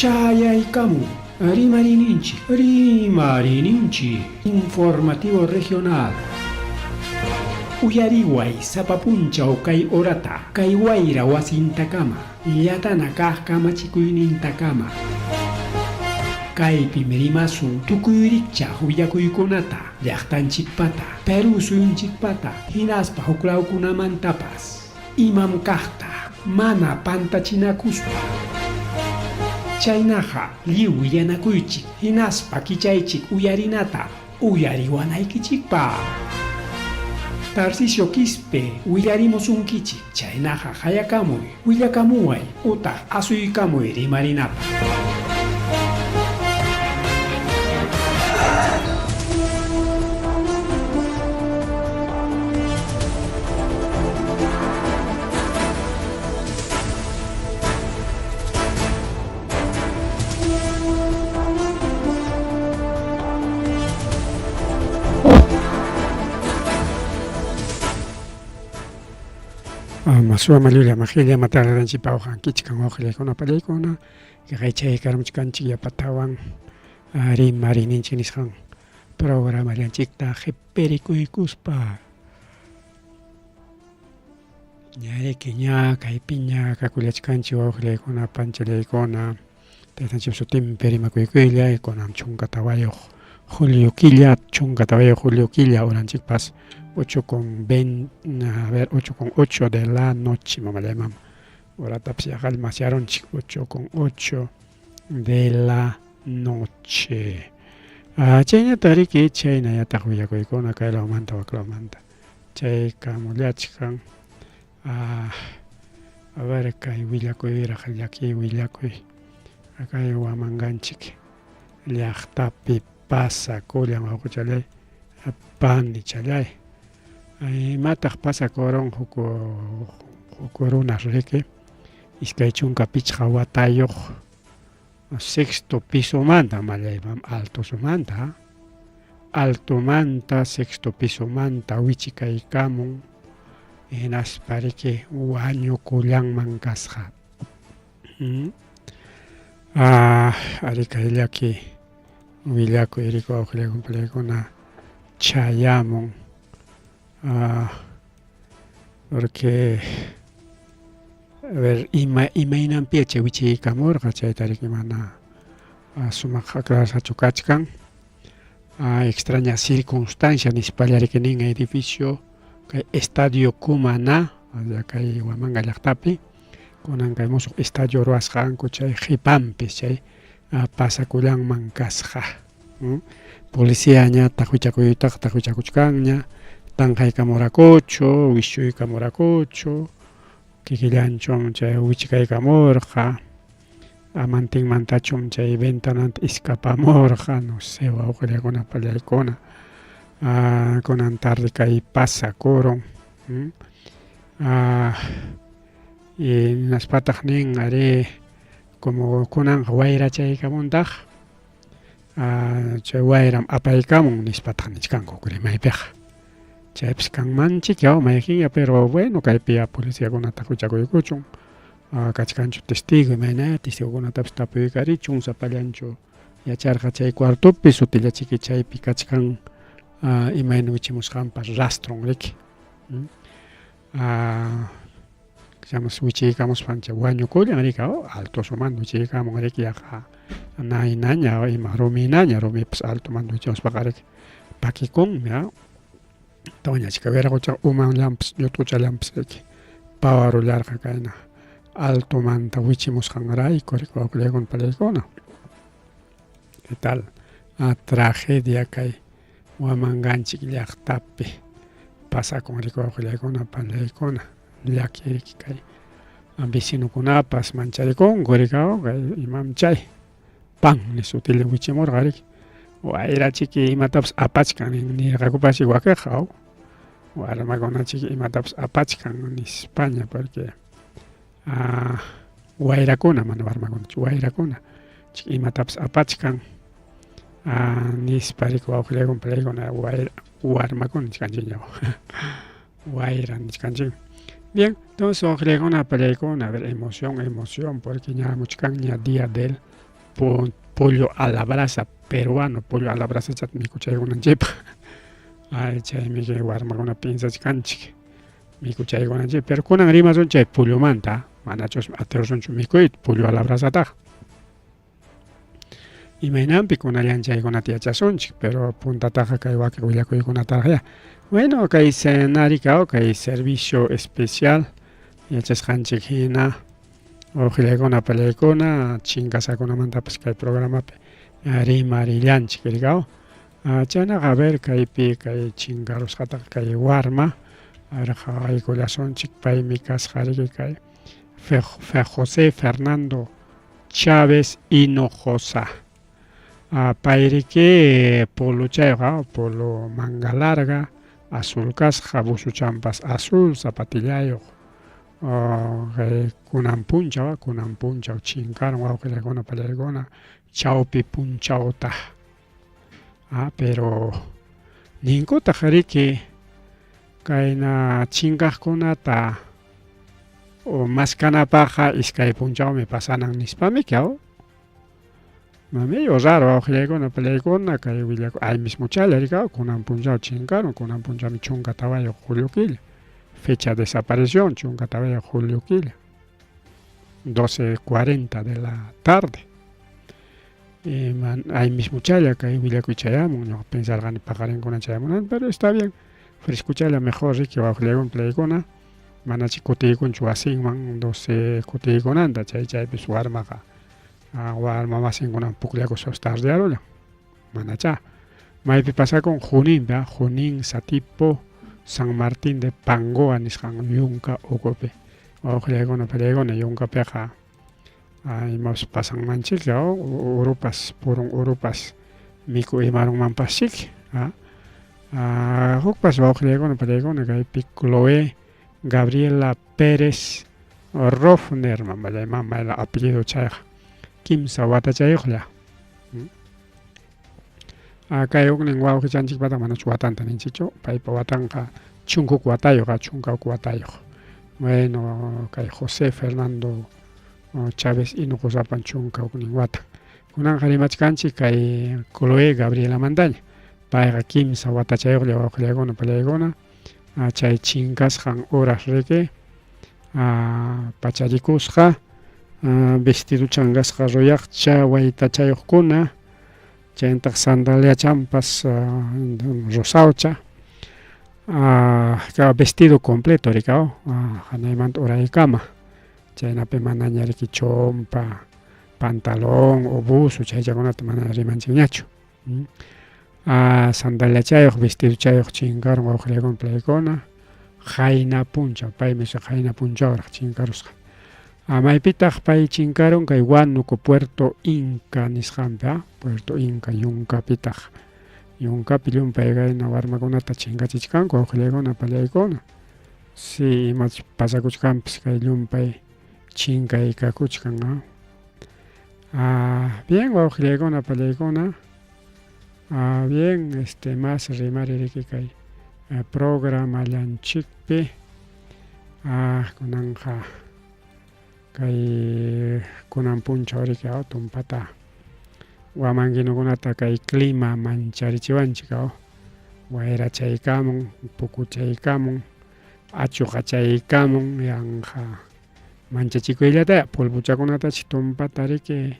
Chayaykamu, Rimarininchi, informativo regional. Uyariway sapapunchaw kay orata, kay wayra wasintakama, yatana kaq kamachikuynintakama. Kaypi mirimasun tukuyrichaq willakuykunata, llaqtanchikpata, Peru suyunchikpata, hinaspa huklawkunamantapas, imam kaqta, mana pantachinakuspa. Chaynaqa lliw willanakuychik, hinaspa kichaychik uyarinata, uyariwanaykichikpa. Tarcisio Quispe, willarimusunkichik, chaynaqa hayakamuy, willakamuway, utaq asuykamuy rimarinapa. Masua malula mahilia matalaran si pauhan kichkan okhilekuna palekuna kichay karamchkanchik yapatawan rimarininchik nisqan programarianchikta qhiperikuykuspa ñariki ña kaypi ña kakulachkanchik okhilekuna panchaleykuna taytanchik sutinpi rimakuykuylla kunan chunka tawayuq julio killa chunka tawayuq julio killa uranchikpas 8:8 de la noche, mamá. Ahora tapsia calmaciaron 8:8 de la noche. Chayna tariki chayna ya tahuya koikona kaila manta waklamanta. Chay kamuliachkan. A ver kay willakoy rakhallaki willakoy. Akay wamanganchik. Llaqtapi pasa kullan aquchalay. Pani chalay. Mataq pasakuron hukurunas riki iskay chunka pichqa watayuq sexto piso manta malayman altomanta sexto piso manta wichikaykamun hinaspa riki wañukullanman kasqa ari kayllaki willakuy riku awqillaykunpalaykuna chayamun porque a ver imaynanpiqa chay wichaykamurqa chaytariki mana sumaq aclarashachu kachkan extraña circunstancia nispallariki nin edificio kay estadio Cumana kay Huamanga llaqtapi kunan kay musuq estadio ruwasqanku chay qipanpis chay pasakullanman kasqa policía ñataq wichakuytaqa wichakuchkanña tanqaykamurakuchu, wishuykamarukuchu, kikillanchum chay wichikaykamurqa, amantinmantachum chay ventananta escapamurqa, no sé, wawqillaykuna pallaykuna, kunan tarde kay pasakurun, y naspataq nin ari como kunanqa wayrachaykamuntaq, chay wayram apaykamun nispataq nichkanku maypiqa. Chaypis kanmanchik mayqinya pero bueno kaypi policíakunata wichakuykuchun kachkanchu testigo imayna testigokunatapas tapuyqarichun sapallanchu yacharqa chay cuartopi sutillachiki chaypi kachkan imayna wichimusqanpas rastron riki wichaykamuspancha wañukullan riki altosumanta wichaykamun riki yaqa naynaña ima ruminaña rumipas altomanta wichamuspaqa riki pakikunmi Toña chica vera gocha umanllampas ñutquchallapas riki pawarullarqa kayna altomanta wichimusqanrayku riku wawqillaykuna pallaykuna ¿qué tal? Tragedia kay Huamanganchik llaqtapi pasakun riku wawqillaykuna pallaykuna llakiriki kay vecinokunapas mancharikunku riki kay imam chay pan nisutilla wichimurqa riki wayrachiki imatapas apachkan nirqakupashi wakiqa warmakunachiki imatapas apachkan España porque wayrakuna mana warmakunachu wayrakuna imatapas apachkan nispa riku wawqillaykuna warmakuna nisqanchikña wayra nisqanchik. Bien, entonces wawqillaykuna pallaykuna a ver emoción porque ña muchkanña día del pollo a la brasa peruano, pollo a la brasa chat mikuchaykunanchikpaq chaymi kay warmakuna pinsachkanchik mikuchaykunanchik, pero kunan rimasun chay pollomanta manachus atirasunchu mikuyta pollo a la brasataqa imaynanpi kunallan chaykunata yachasunchik, pero puntataqa kay wakin willakuykunataraqya bueno kay escenario kay servicio especial yachasqanchik hina uqllaykuna pallaykuna chinkasakunamantapas kay programapi rimarillanchik rikaw chaynaqa a ver kaypi kay chinkarusqataqa kay warma qhawaykullasunchik paymi kasqariki kay José Fernando Chávez Hinojosa payriki polo chayqa polo manga larga azul kasqa busuchampas azul zapatillayuq kunan punchaw chinkaron wawqillaykuna pallaykuna chawpi punchawta pero ninkutaq riki kayna chinkaqkunata maskanapaqqa iskay punchawmi pasanan nispami medio raro wawqillaykuna pallaykuna kay ay mismo chaylla rikaw kunan punchaw chinkaron kunan punchawmi chunka tawayuq julio killa fecha de desaparición chunka tawayuq julio killa 12:40 de la tarde ay mismo chaylla kay willakuy chayamun ñuqa pensarqani paqarinkuna chayamunan pero está bien frescuchaylla mejor riki wawqillaykuna pallaykuna manachi kutiykunchu wasinman 12 kutiykunanta chaypis warmaqa warma masinkunan pukllakushash tardearullan manacha maypi pasakun Junín Satipo San Martín de Pangoa nisqan yunka ukupi wawqillaykuna pallaykuna yunkapiqa imapas pasanmanchik urupas purun urupas miku imarunmanpashik hukpas wawqillaykuna pallaykuna kaypi Chloe Gabriela Pérez Rofnerman mayla apellido chayqa kimsa watachayuqlla kay uknin wawqichanchikpata manachu watanta ninchikchu paypa watanqa chunkuk watayuq chunkawk watayuq bueno kay José Fernando Chávez Hinojosapan chunka uknin watan kunanqa rimachkanchik kay Chloe Gabriela mantaña payqa kimsa watachayuqlla wawqillaykuna pallaykuna chay chinkasqan horas riki pacharikusqa vestido changasqa ruyaqcha waytachayuqkuna chayntaq sandaliachampas rosawcha vestido completo rikaw hanaymanta uraykama chaynapi mana ñariki chompa pantalón o buzo chayllakunata mana rimanchikñachu sandaliachayuq vestido chayuq chinkaron wawqillaykuna pallaykuna qayna punchaw paymi qayna punchawraq chinkarusqa maypitaq pay chinkaron kay Huánuco Puerto Inca nisqanpi Puerto Inca yunkapitaq yunkapi llumpay kayna warmakunata chinkachichkanku wawqillaykuna pallaykuna si imachu pasakuchkanpis kay llumpay chinkaykakuchkan bien wawqillaykuna pallaykuna bien mas rimaririki kay programallanchikpi kunanqa kay kunan punchaw riki tumpata wamankinukunata kay clima mancharichiwanchik wayrachaykamun pukuchaykamun achuqachaykamun yanqa manchachikuyllataya pulpuchakunatachi tumpata riki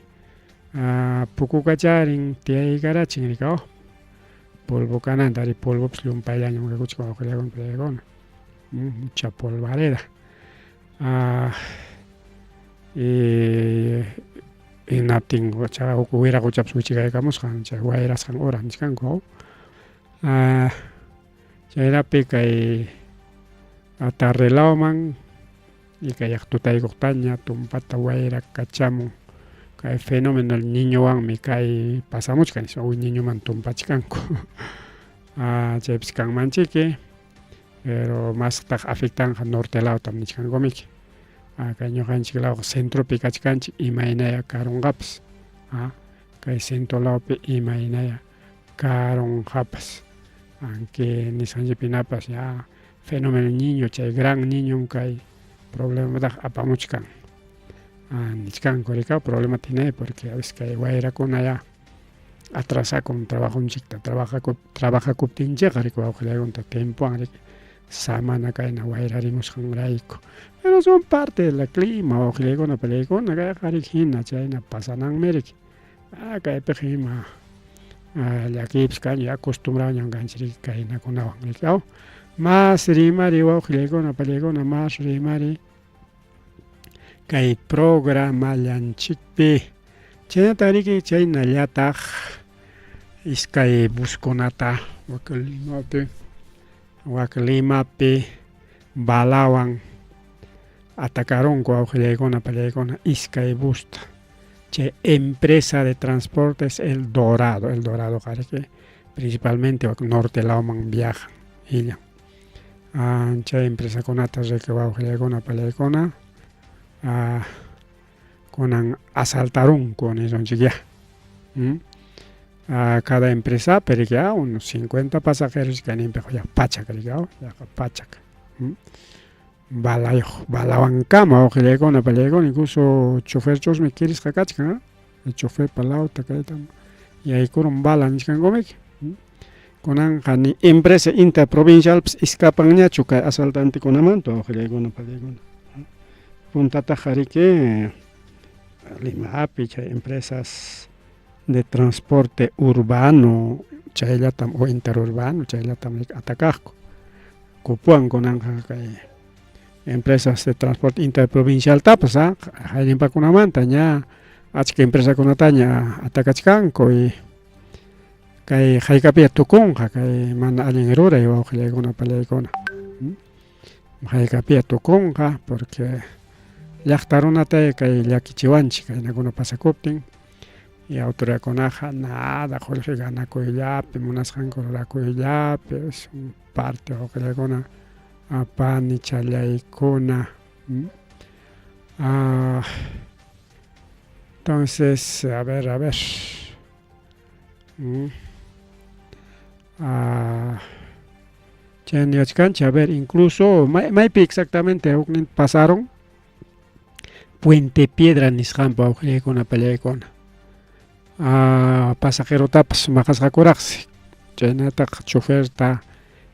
pukukacharin tiyaykarachin riki polvo kananta ari polvopish llumpayllañam kakuchik wawqillaykuna pallaykuna mucha polvareda hinaptin huk wiraquchapas wichikaykamusqa chay wayrasqan hora nisqanku chaynapi kay tardelawman y kay tutaykuqtaña tumpata wayrakachamun kay fenómeno niñowanmi kay pasamuchkan niñoman tumpachkanku chaypis kanmanchiki pero mastaq afectanqa norte lawtam nichkankumiki kay ñuqanchik lawqa centropi kachkanchik imaynaya karunqapas kay centro lawpi imaynaya karunqapas anki nisqanchikpinapas fenómeno niño chay gran niñom kay problemataq apamuchkan nichkanku rika problema tiene porque a veces kay wayrakuna ya atrasa con trabajo chikta trabaja kuptinchikqa rika wawqillaykunta tiempowan rika samana kayna wayrarimusqanrayku pero son parte de la clima wawqillaykuna palaykuna kayqa rika hina chayna pasananmi rika kaypiqa ima llakipish kanchik acostumbrado kanchik rika kaynakunawan rika mas rimari wawqillaykuna palaykuna mas rimari kay programallanchikpi chaynata riki chaynallataq iskay buskunata waka Limapi balawan atacarunku wawqillaykuna pallaykuna iskay busta chay empresa de transportes El Dorado qariki principalmente wak norte lawman viajan illan chay empresakunata riki wawqillaykuna pallaykuna kunan asaltarunku nisonchikya cada empresa perikia unos 50 pasajeros kaninpiqa ya pachak rika pachak balawankama wawqillaykuna pallaykuna incluso chofer chusmi kirisqa kachkan el chofer palauta kayta yaykurun bala nishkankumiki kunanqa ni empresa interprovincialpis escapanñachu kay asaltantikunamanta wawqillaykuna pallaykuna puntataqa riki Limapi chay empresas de transporte urbano chayllatam o interurbano chayllatam atacaqku kupuwan kunanqa kay empresas de transporte interprovincial tapas hayñimpakunamanta ña achka empresakunata ña atacachkanku y kay hayk'apiqa tukunqa kay mana allin ruray wawqillaykuna pallaykuna hayk'apiqa tukunqa porque llaqta runata kay llakichiwanchik kaynakuna pasakuptin y autoridadkunaqa nada qulqi ganakuyllapi munasqanku rurakuyllapi parte wawqillaykuna pani challaykuna entonces a ver chayna yachkanchik a ver incluso maypi exactamente huknin pasaron Puente Piedra nisqanpa wawqillaykuna pallaykuna pasajerotapas maqasqakuraqsi chaynataqa choferta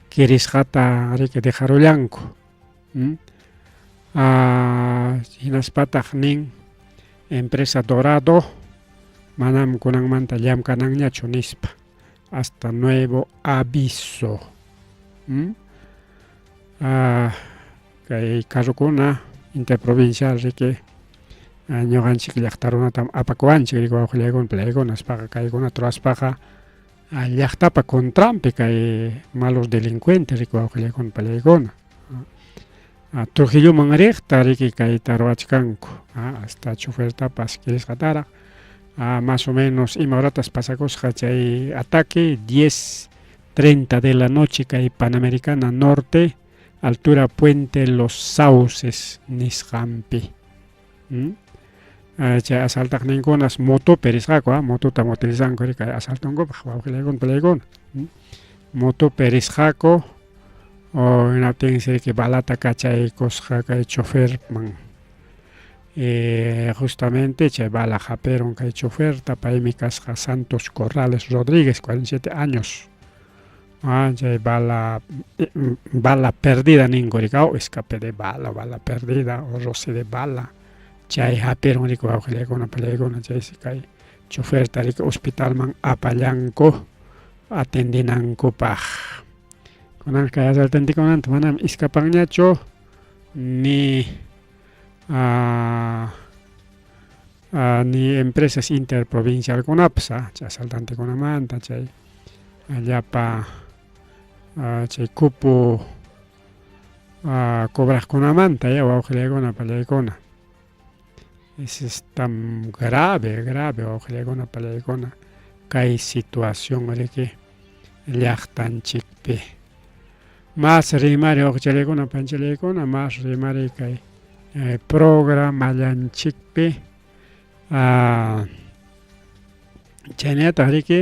kirisqata riki dejarullanku hinaspataq nin empresa Dorado manam kunanmanta llamkananñachu nispa hasta nuevo aviso kay carrukuna interprovincial riki ñuqanchik llaqta runatam apakuwanchik riki wawqillaykuna pallaykuna kaykuna turaspaqa llaqtapa contrampi kay malos delincuentes riki wawqillaykuna pallaykuna Trujilloman riqta riki kayta ruwachkanku hasta chofertapas kirisqataraq más o menos ima horatas pasakusqa chay ataque 10:30 de la noche kay Panamericana Norte altura Puente Los Sauces nisqanpi chay asaltaq ninkunas motopi risqaku mototam utilizanku rika asaltankupaq wawqillaykuna pallaykuna motopi risqaku o hinaptin riki balata kachaykusqa kay choferman justamente chay bala hapiron kay choferta paymi kasqa Santos Corrales Rodríguez 47 años chay bala perdida ninku rika escape de bala perdida o roce de bala chay hapiron riki wawqillaykuna pallaykuna chaysi kay choferta riki hospitalman apallanku atendinankupaq kunan kay asaltantikunanta manam escapanñachu ni empresas interprovincialkunapas chay asaltantikunamanta chay allapa chay cupo cobraqkunamanta wawqillaykuna pallaykuna es tan grave wawqillaykuna pallaykuna kay situación riki llaqtanchikpi mas rimari wawqillaykuna panchallaykuna mas rimari kay programallanchikpi chaynataq riki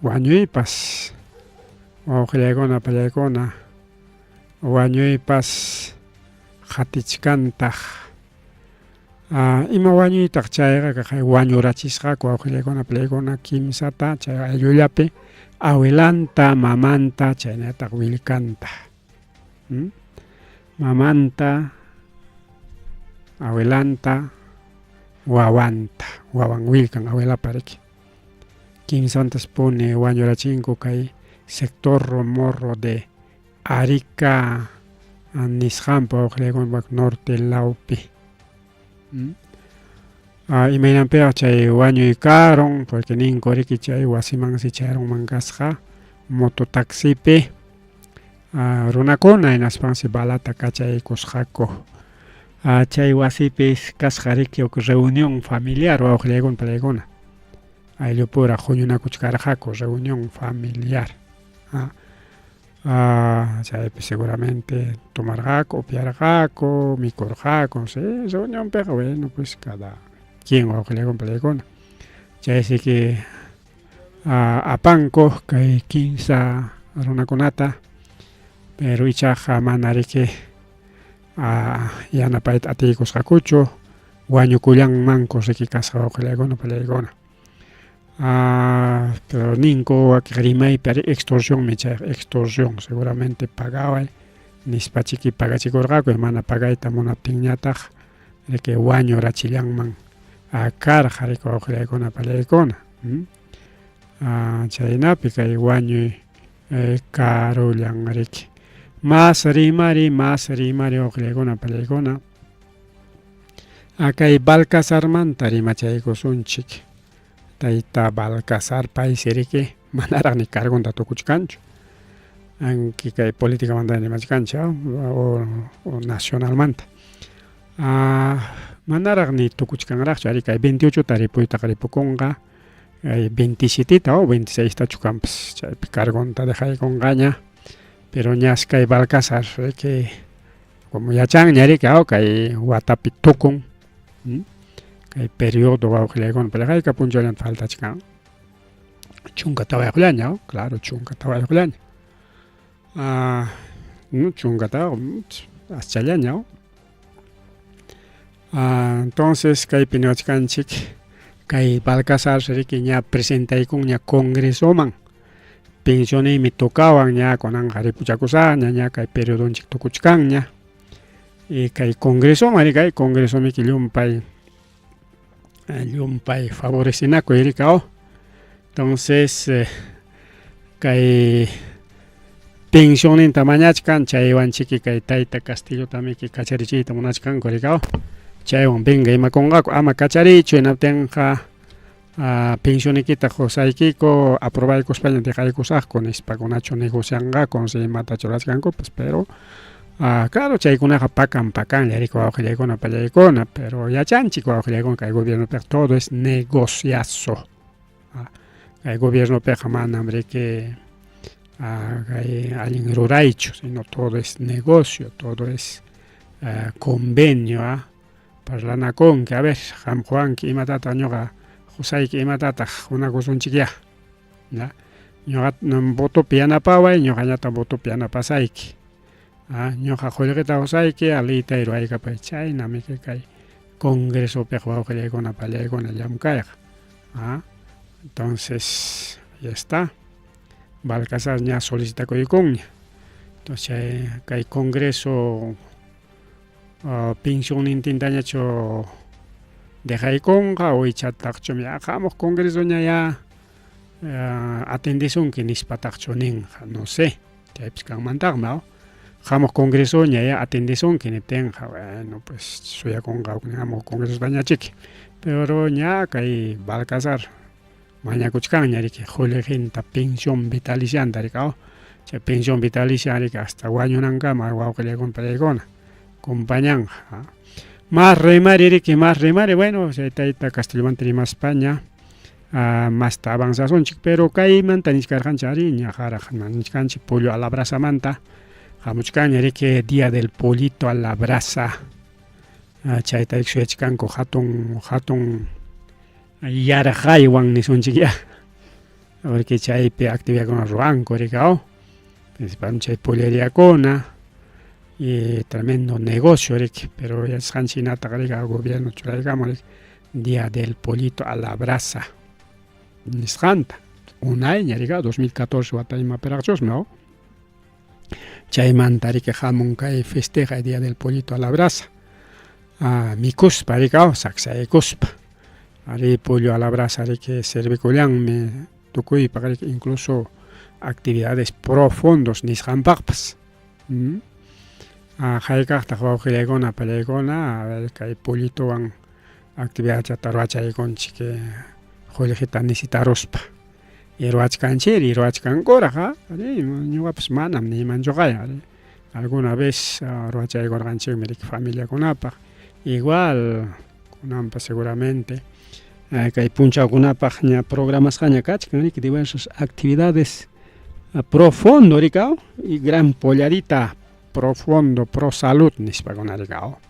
wañuypas wawqillaykuna pallaykuna wañuypas qhatichkantaq Ima wañuytaq chayqa kay wañurachisqaku awqillaykunapa pallaykuna kimsata chay ayllullapi abuelanta, mamanta, chaynataq willkanta. Mamanta, abuelanta, wawanta, wawan willkan abuelapa riki. Kimsantas puni wañurachinku kay sector morro de Arica nisqanpa awqillaykunapak norte laupi. Imaynanpiqa chay wañuykaron porque ninku riki chay wasimansi chayarunman kasqa mototaxipi runakuna hinaspansi balata kachaykusqaku. Chay wasipi kasqa riki reunión familiar wawqillaykuna pallaykuna ayllupura huñunakuchkarqaku reunión familiar. Chaypi seguramente tomarqaku, upiarqaku, mikurqaku, sí, reunionpiqa bueno pues cada quien wawqillaykuna pallaykuna. Chaysiki apanku kay kimsa runakunata pero ichaqa mana riki yanapayta atiykusqakuchu wañukullanmanku riki kasqa wawqillaykuna pallaykuna. Pero ninku wakiq rimaypi ari extorsionmi chay extorsión seguramente pagaway nispachiki pagachikurqaku mana pagayta munaptinñataq riki wañurachillanman karqa riki wawqillaykuna pallaykuna. Chaynapi kay wañuy karullan riki mas rimari wawqillaykuna pallaykuna kay Balcasarmanta rimachaykusunchik. Tayta Balcasar país riki manaraq ni cargonta tukuchkanchu. Anki kay políticamanta rimachkanchu o nacionalmanta. Manaraq ni tukuchkanraqchu ari kay 28ta ripuytaqa ripukunqa 27ta o 26tachu kanpas chaypi cargonta dejaykunqaña pero ñas kay Balcasar riki como yachanña riki kay watapi tukun. Kay periodo wawqillaykuna pallaqayqa punchawllanta faltachkan chunkata wayaqllaña claro chunkata wayaqllaña chunkata aschallaña. Entonces kaypi niwachkanchik kay Balcasar riki ña presentaykunña congresoman pensioniymi tukawan ña kunanqa ripuchakusaña ña kay periodonchik tukuchkanña y kay congresoman riki kay congresomiki llumpay favorecinakuy riki entonces kay pensioninta mañachkan chaywanchiki kay tayta Castillotamiki kacharichiyta munachkanku riki chaywan venga imakunqaku ama kacharichu hinaptinqa pensionikita qusaykiku aprobaykuspaña dejaykusaqku nispakunachu negocianqaku si imata churachkankupas pero claro chaykunaqa pakanlla riki wawqillaykuna pallaykuna pero yachanchik wawqillaykuna kay gobiernopiqa todo es negociazo. Kay gobiernopiqa manam riki kay allin ruraychu sino todo es negocio, todo es convenio. Parlanakunki a ver qamkuwanki imatataq ñuqa qusayki imatataq kunakusunchikya ñuqa votopi yanapaway ñuqañataq votopi yanapasayki. Ñuqa qullqita qusayki alita ruwaykapay chaynami kay congresopiqa wawqillaykuna pallaykuna llamkayqa. Entonces ya está Balcasar ña solicitakunña. Entonces kay congreso pensionintintañachu dejaykunqa o ichataqchumi hamuq congreso ña ya atendisunki nispataqchu ninqa no sé chaypis kanmantaqmi hamuq congreso ña ya atendisunki niptinqa bueno pues suyakunqa hamuq congresotañachiki pero ña kay Balcasar mañakuchkanña riki qullqinta pensión vitalicianta riki chay pensión vitalicia riki hasta wañunankama wawqillaykuna pallaykuna compañanja. Más remari bueno chay tayta Castillomanta rimaspaña masta avanzasunchik pero kaymanta nishkarqanchik ari ña qaraq nishkanchik pollo a la brasamanta hamuchkanña riki día del pollito a la brasa chayta suyachkanku hatun yarqaywan nisunchikya porque chaypi actividadkuna ruranku riki principalmente chay polleriakuna y tremendo negocio, pero ya es hanchinata el gobierno churaigamos Día del Pollito a la Brasa. Nisqanta. Un año, 2014 watayma perachos, ¿no? Chaymanta que jamón cae festeja el Día del Pollito a la Brasa. Mi cuspa, saxa de cuspa. Ari pollo a la brasa, que serve colán, me tocó y para incluso actividades profundos, nisqampaqpas. Haykaqta wawqillaykuna pallaykuna, a ver, que pollito van actividad chatarwachaykunchik que Jolijita necesitarospa. Iruachkanchir, iruachkankura, ñuqapas manam nimanchukaya. Alguna vez ruachaykurqanchik familia kunapaq. Igual kunanpas seguramente kay punchawkunapaq ña programas qaña kachkan diversas actividades profundo rikao y gran pollarita profundo pro salud nispakuna rikao.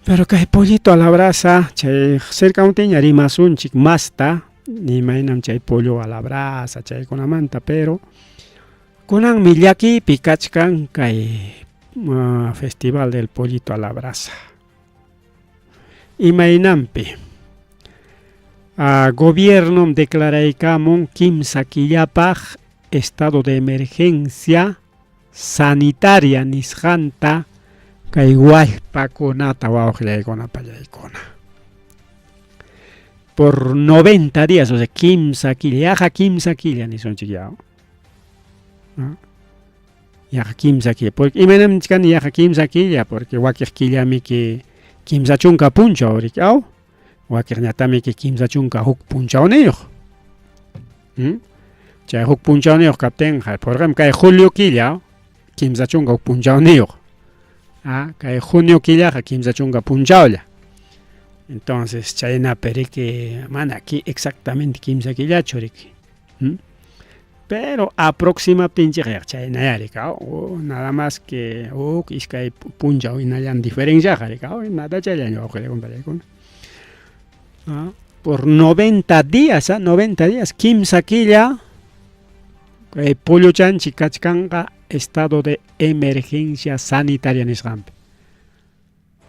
Pero kay pollito a la brasa chay cerca un tiña rimasunchik masta ni mainam chay pollo a la brasa chay kunamanta, pero kunan millakipi kachkan kay festival del pollito a la brasa. Y mainampi gobierno declaraykamun kimsa killapaq estado de emergencia sanitaria nisqanta kay wallpakunata wawqillaykuna pallaykuna. Por 90 días, o sea, kimsa killa nisunchik ya. Yaqa kimsa killa, porque imanam chkan yaqa kimsa killa, porque wakiq killami que kimsa chunka punchaw rik'aw, wakiq ñatami que kimsa chunka huk punchawniyuq. Chay huk punchawniyuq kaptinqa, por ejemplo, kay julio killa kimsa chunka huk punchawniyuq. Kay junio killaqa kimsa chunka punchawlla. Entonces chayna que mana aquí exactamente kimsa killachu riki. Pero aproximadamente chayna rika, nada más que iskay punchaw inayan diferencia rika, nada chayna por 90 días, 90 días kimsa killa pollo chanchi kachkanqa estado de emergencia sanitaria nisqanpi.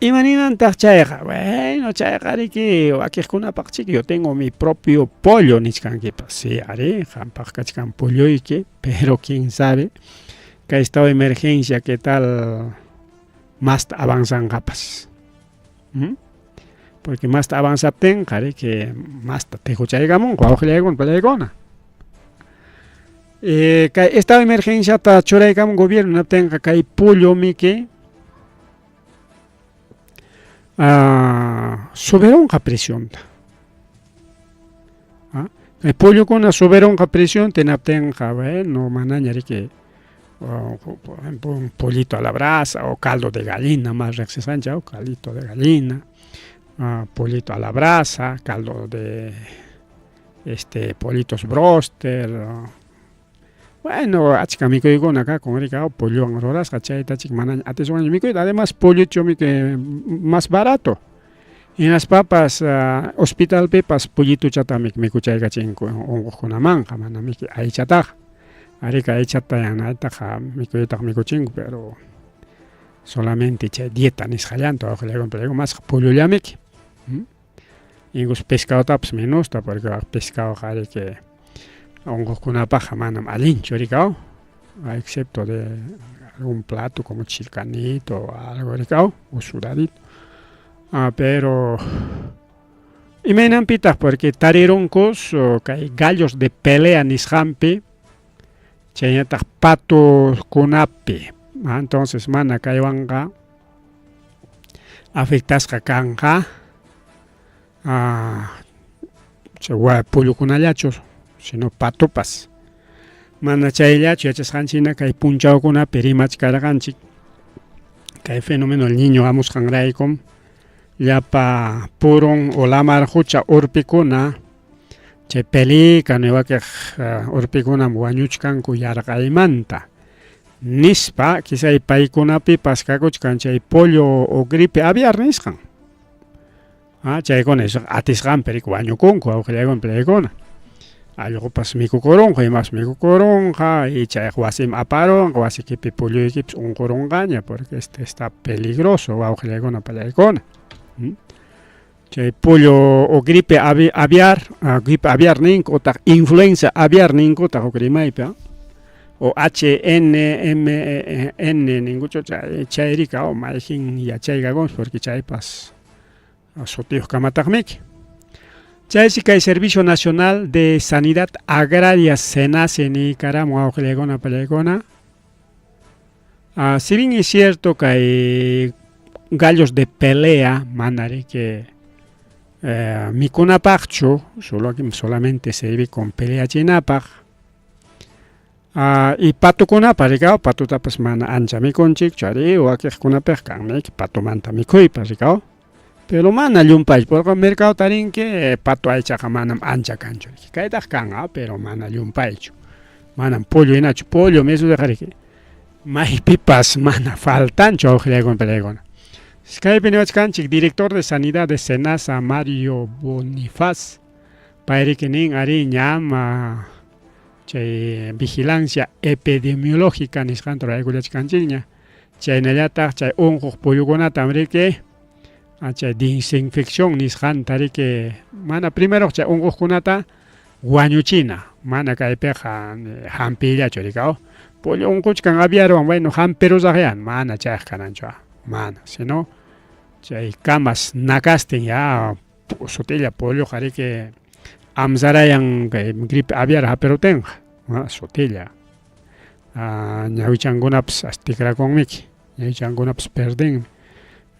Imaninantaq chayqa, bueno, chayqa riki wakiqkunapaq yo tengo mi propio pollo nisqankipas. Sí, ari, qampaq kachkan polloyki, pero quién sabe que estado de emergencia qué tal más avanzanqapas. Porque más avanzapten, que más tejuchaygamun, wawqillaygun pallaykuna. Estado de emergencia ta churaykamun gobierno naptenqa kay pollo miki subieronqa presionta. Kay pollokuna subieronqa presión tenaptenqa, bueno, manaña riki por ejemplo un pollito a la brasa o caldo de gallina, más rexesancha, o caldito de gallina, pollito a la brasa, caldo de pollitos broster. Bueno, achka mikuykuna acá con rica pollo roras, chayta chik mana atención mikuy, además pollo que más barato. En las papas hospital pepas pollito chata mikuchayga chinko ongojuna manja mana miki ay chata. Arika ay chata yana taja mikuyta mikuchinko, pero solamente chay dieta nisqallanto awqillaykunpa más pollo llamiki. Ingus pescado taps menos ta porque pescado jare que ongokunapaq manam allinchu rikao, excepto de algún plato como chilcanito o algo rikao, o sudadito. Pero imaynanpitaq porque tarirunkos kay gallos de pelea nisqanpi, chaynataq patuskunapi, entonces mana kaywanqa afectasqa kanqa chay pollokunallachus, sino patopas. Mana chayllachu yachasqanchina kay punchawkunapi rimachkarqanchik kay fenómeno el niño hamusqanraykum llapa purun o lamar hucha urpikuna chay pelicano wakiq urpikunam wañuchkanku yarqaymanta nispa quizá paykunapipas kakuchkan chay pollo o gripe aviar nisqan. Chaykuna atisqanpi wañukunku awqillaykunpi pallaykuna. allqupas mikukurunqa imas mikukurunqa y chay wasim aparunqa wasikipi pulluykipas unqurunqaña porque está peligroso wawqillaykuna pallaykuna. Chay pullu o gripe aviar ninku utaq influenza aviar ninkutaq huk rimaypi o HNMN ninkuchu chayrika o mayjin yachaykakunchik porque chaypas sutiyuq kamataqmiki. Chaysi kay Servicio Nacional de Sanidad Agraria SENASE niykaramun wawqillaykuna pallaykuna. Si bien es cierto que hay gallos de pelea manari que mikunapaqchu solamente sirve con pelea chinapaq y patukunapaq rikaw patutapas mana ancha mikunchik chari wakiqkunapaq kanmi patumanta mikuypas rikaw pero mana llumpaychu porque mercado tarinki patu aychaqa manam ancha kanchu kaytaq kan pero mana llumpaychu manam pollo hinachu pollo mesura riki maypipas mana faltanchu wawqillaykuna pallaykuna. Kaypi niwachkanchik director de sanidad de SENASA Mario Bonifaz payriki nin ari ñam chay vigilancia epidemiológica nisqanta ruraykullachkanchikña chaynallataq chay unquq pullukunata riki chay desinfección nisqanta riki mana primero chay unquqkunata wañuchina mana kaypiqa hampillachu rikaw pullu unquchkan aviarwan bueno hampirusaqyan mana chayqa kananchu mana sino chay camas nakastin ya sutilla pollo qariki amsarayan gripe aviar hapirutinqa sutilla ñawichankunapas tikrakunmiki ñawichankunapas perdinmi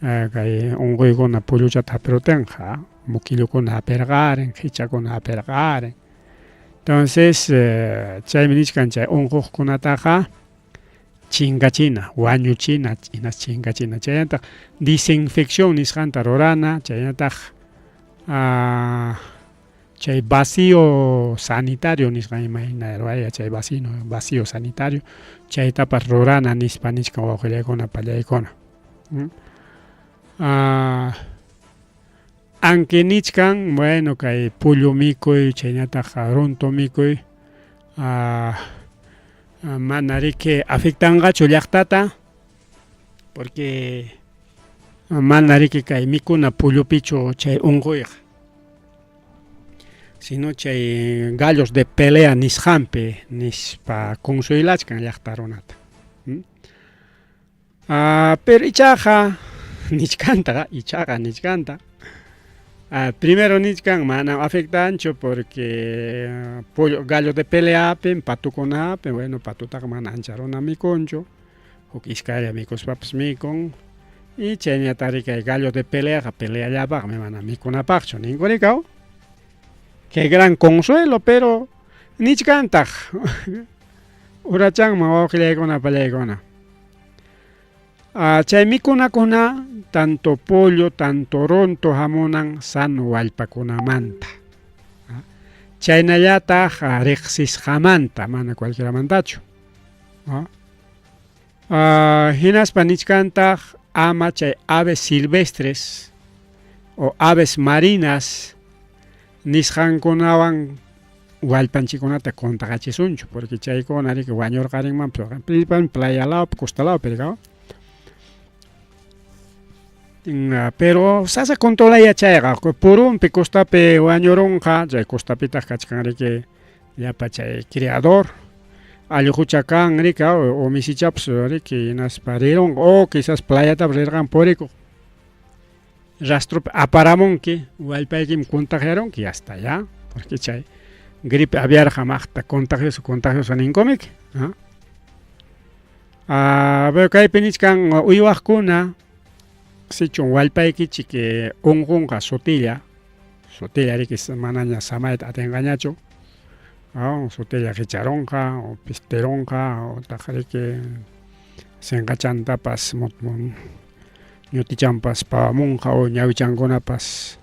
kay unquykuna polluchata hapirutinqa mukillukuna hapirqarin hichakuna hapirqarin entonces chaymi nishkan chay unquqkunataqa chingachina, wañuchina, chingachina. Chayantaq desinfección nisqanta rurana, chayantaq chay vacío sanitario nisqa imahina ruraya chay vacío sanitario, chaytapas rurana nispa nishka wawqillaykuna pallaykuna. Anki nichkan, bueno, kay pullu mikuy, chaynataq runtu mikuy, mana riki afectanqachu llaqtata porque mana riki kay mikuna pullupichu chay unquyqa sino chay gallos de pelea nisqanpi nispa consuylachkan llaqta runata pero ichaqa nichkanta primero nichkan manam afectanchu porque gallo de peleapi patukunapi bueno patutaqa mana ancha runa mikunchu huk iskaya mikuspapas mikun y chayñataq riki gallo de peleaqa peleallapaqmi mana mikunapaqchu ninku rikaw que gran consuelo pero nichkantaq urachanman wawqillaykuna pallaykuna. Chay mikunakuna tanto pollo, tanto ronto hamunan sano wallpakunamanta. Chaynallataq riqsisqamanta mana cualquieramantachu. Hinaspa nichkantaq ama chay aves silvestres o aves marinas nisqankunawan wallpanchikunata contaqachisunchu porque chaykuna riki wañurqarinman principalmente playalawpi costalawpi rikaw. Pero sasa controlaya chayqa purunpi costapi wañurunqa chay costapitaq kachkan riki llapa chay criador allqucha kan rika o misichapas riki hinaspa rirunqa o quizás playatapas rirqan purikuq rastropi aparamunki wallpaykimi contagiarunki hasta ya porque chay gripe aviarqa maqta contagioso ninkumiki pero kaypi nichkan uywaqkuna sichun wallpaykichik unqunqa sutilla riki manaña samayta atinqañachu sutilla qicharunqa o pisterunqa o taq riki sinqachantapas ñutichanpas pawamunqa o ñawichankunapas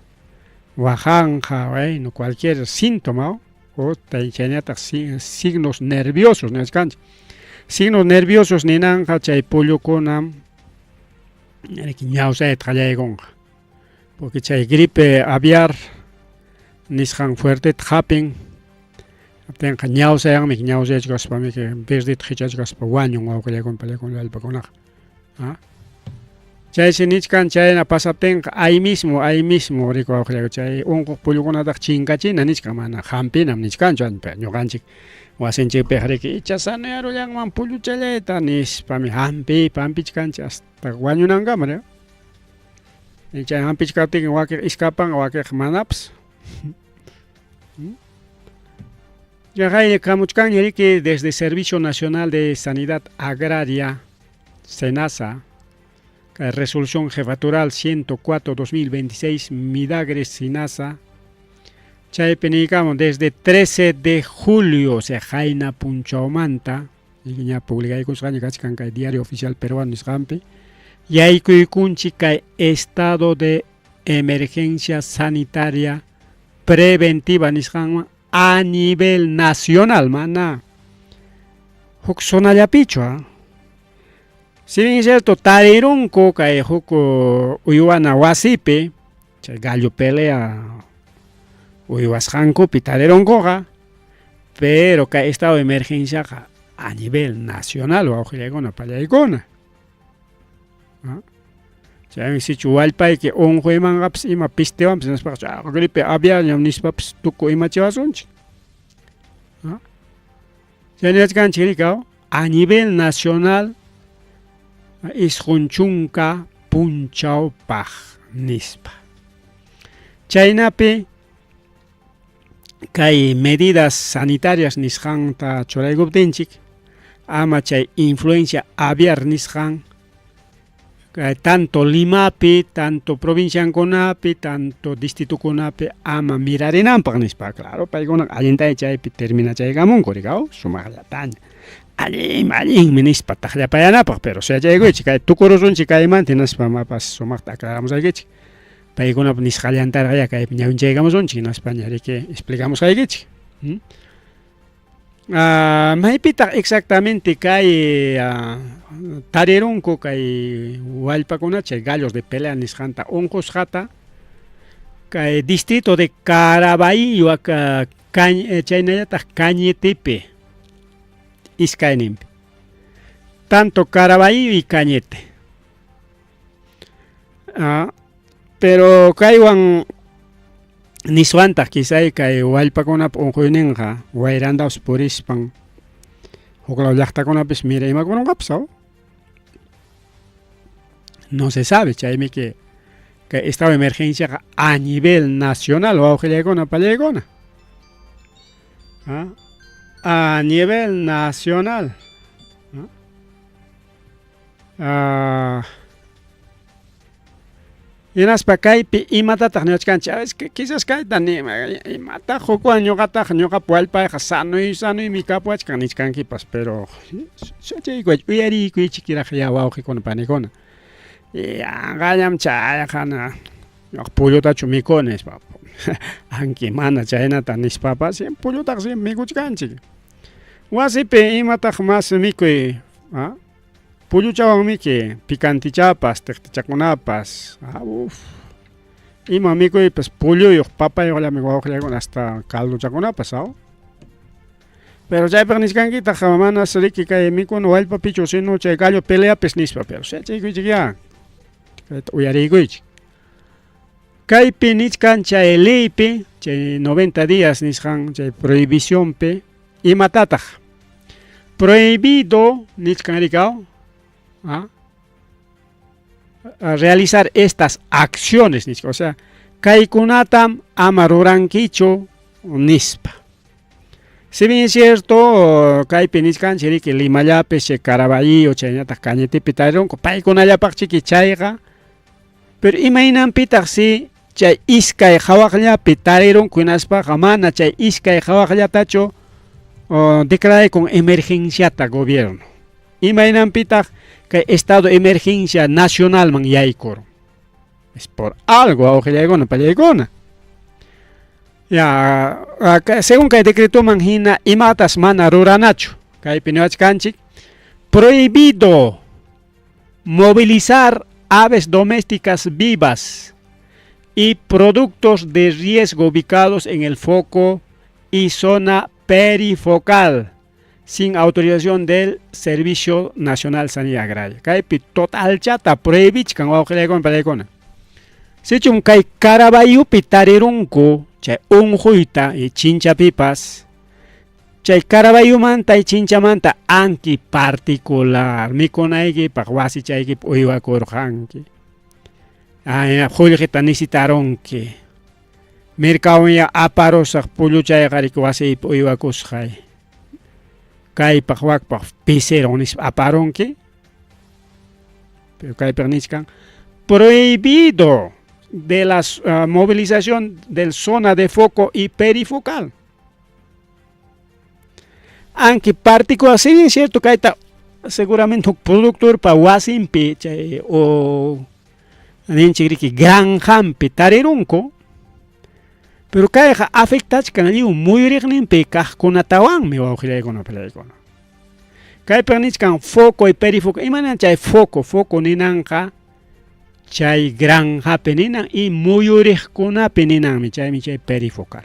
wajanqa bueno cualquier síntoma o chayñataq signos nerviosos nishkanchik signos nerviosos ninanqa chay pullukunam ñawsayta qallaykunqa porque chay gripe aviar nisqan fuerteta hapin tenga ñawsayanmi ñawsayachkaspami que verdita hichachkaspa wañun wawqillaykuna pallaykuna allpakunaqa. Chayshi nichkan chayna pasaptinqa ay mismo riku wawqillaykuna chay unquq pullukunataqa chinkachina nichkan mana hampinam nichkanchu ñuqanchik wasinchikpiqa riki ichasana yarullanman pulluchallayta nispami hampichkanchik hasta wañunankama chay hampichkaptinqa wakiqa iskapan wakiqa manapas. Yaqay kamuchkanña riki desde Servicio Nacional de Sanidad Agraria SENASA resolución jefatural 104/2026 Midagres SENASA chaypi nikamos desde 13 de julio o sea Jaina Punchaumanta ña publicaykusqaña kachkan kay Diario Oficial Peruano nisqanpi yaykuykunchik kay estado de emergencia sanitaria preventiva nisqanman a nivel nacional mana huk sonallapichu si bien es cierto tarirunku kay huk uywana wasipi chay gallo pelea uywasqankupi tarirunkuqa pero kay estado de emergencia a nivel nacional wawqillaykuna pallaykuna chay sichu wallpayki unquymanqapas ima pistewanpas nispaqa gripe aviarñam nispapas tukuy imachiwasunchik chay nirachkanchik rika a nivel nacional isqunchunka punchawpaq nispa chaynapi kay medidas sanitarias nisqanta churaykuptinchik ama chay influencia aviar nisqan tanto Limapi, tanto provinciankunapi, tanto distritukunapi ama mirarinanpaq nispa claro paykuna allintay chaypi termina chaykamunku rikaw sumaqllataña allinmi nispa taqllapayanapaq pero shachaykuychik kay tukurusunchik kaymanta nispa mapas sumaqta aclaramusaykichik paykunapas nisqallantarqa kaypi ñawinchaykamusunchik nispaña riki explicamusaykichik maypitaq exactamente kay tarirunku kay wallpakuna chay gallos de pelea nisqanta unqusqata kay distrito de Caraballo chaynallataq Cañetepi iskayninpi tanto Caraballo y Cañete pero kaywan niswantaq kisay kay wallpakunapa unquyninqa wayrandapas purispan huklaw llaqtakunapis mira imakunanqapas no se sabe chaymi que estado de emergencia a nivel nacional wawqillaykuna pallaykuna a nivel nacional hinaspa kaypi imatataq niwachkanchik quizás kayta imataq hukwan ñuqapa wallpayqa sanuymi kapuachkan nichkankipas pero uyariykuychikiraq ya wawqikuna panikuna qañam chayqana pullutachu mikuni nispa anki mana chaynata nispapas pullutaqa siempre mikuchkanchik wasipi imataq mas mikuy pulluchawan miki picantichapas tiqtichakunapas ima mikuypas pulluyuq papayuqllami wawqillaykuna hasta calduchakunapas pero chaypaq nisqankitaq manas riki kay mikuna wallpapichu sino chay gallo peleapis nispa pero chaykuychik uyariykuychik kaypi nichkan chay leypi chay 90 días nisqan chay prohibiciónpi imatataq prohibido nichkan rikaw realizar estas acciones o sea kaykunatam ama rurankichu nispa si bien es cierto kaypi niskanchik riki Limallapi chay Caraballo chaynataq Cañetepi tarirunku paykunallapaqchiki chayqa pero imaynanpitaq si chay iskay hawaqllapi tarirunku hinaspaqa mana chay iskay hawaqllatachu declararayku emergenciata gobierno imaynanpitaq kay estado de emergencia nacional man yaykur es por algo wawqillaykuna pallaykuna según kay decreto man hina imatas mana ruranachu kaypi niwachkanchik prohibido movilizar aves domésticas vivas y productos de riesgo ubicados en el foco y zona perifocal sin autorización del Servicio Nacional de Sanidad Agraria. Kaypi total chata prohibich kan wawqilaykuna palaykuna. Sichum kay Carabayupi tarirunku chay unquyta y chinchapipas. Chay Carabayumanta y chinchamanta anki particular mikunaykipaq wasichaykip uywakurqanki. Qullqita nisitaronki. Mercadoya aparosaq pulluchayqarik wasiypi uywakusqay. Kaypaq wakpaq pisero nis aparonki. Pero kaypaq niskan prohibido de la movilización del zona de foco y perifocal. Aunque particular, sí es cierto que hay seguramente un productor para wasimpi o ninchigriki granjampi tarirunko, pero que afecta que no hay muy rignimpi kahkunatawan me va a ojilar con la película. Que hay perniscan foco y perifoco, imanan chay foco ninanja, chay granja peninan y muy urikuna peninan mi chay perifocal.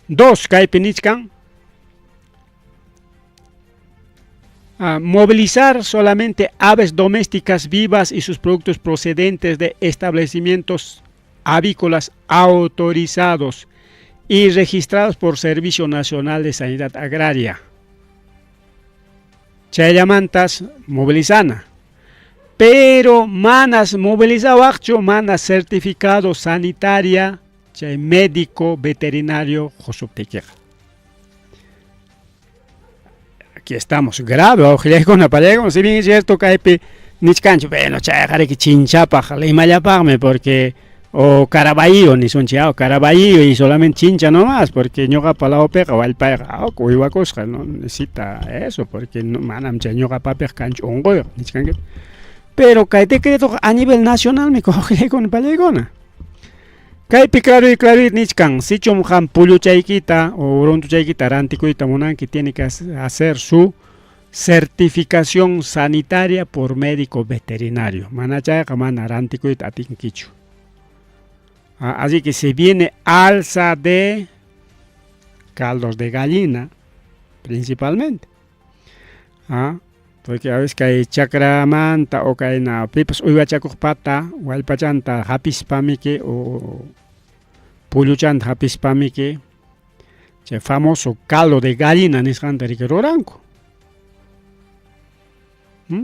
Dos, que hay peniscan movilizar solamente aves domésticas vivas y sus productos procedentes de establecimientos avícolas autorizados y registrados por Servicio Nacional de Sanidad Agraria. Chayamantas movilizana. Pero manas movilizawakcho manas certificado sanitaria chay médico veterinario josuptequeja. Aquí estamos grave, ojalá con la pareja, si bien es cierto que hay nichcancho, bueno, chay que chinchapa, le imayapagme porque o Caraballo ni son chiao Caraballo y solamente chincha nomás porque ñoga palao pega o el pega o cuiva cosa no necesita eso porque no manam ñoga papel cancho ongo nichcanque. Pero que hay decreto a nivel nacional me coge con palegona. Kaypi claro nichkan, si chumhan pulu chaykita o rontu chaykita rantikuita monan que tiene que hacer su certificación sanitaria por médico veterinario. Manachayqa mana rantikuita atinkichu. Así que se viene alza de caldos de gallina, principalmente. Porque a veces que hay chacramanta o que hay pipas uywachakujpata, walpachanta hapispamike o puluchanta hapispamike, el famoso caldo de gallina nisqanta roranco.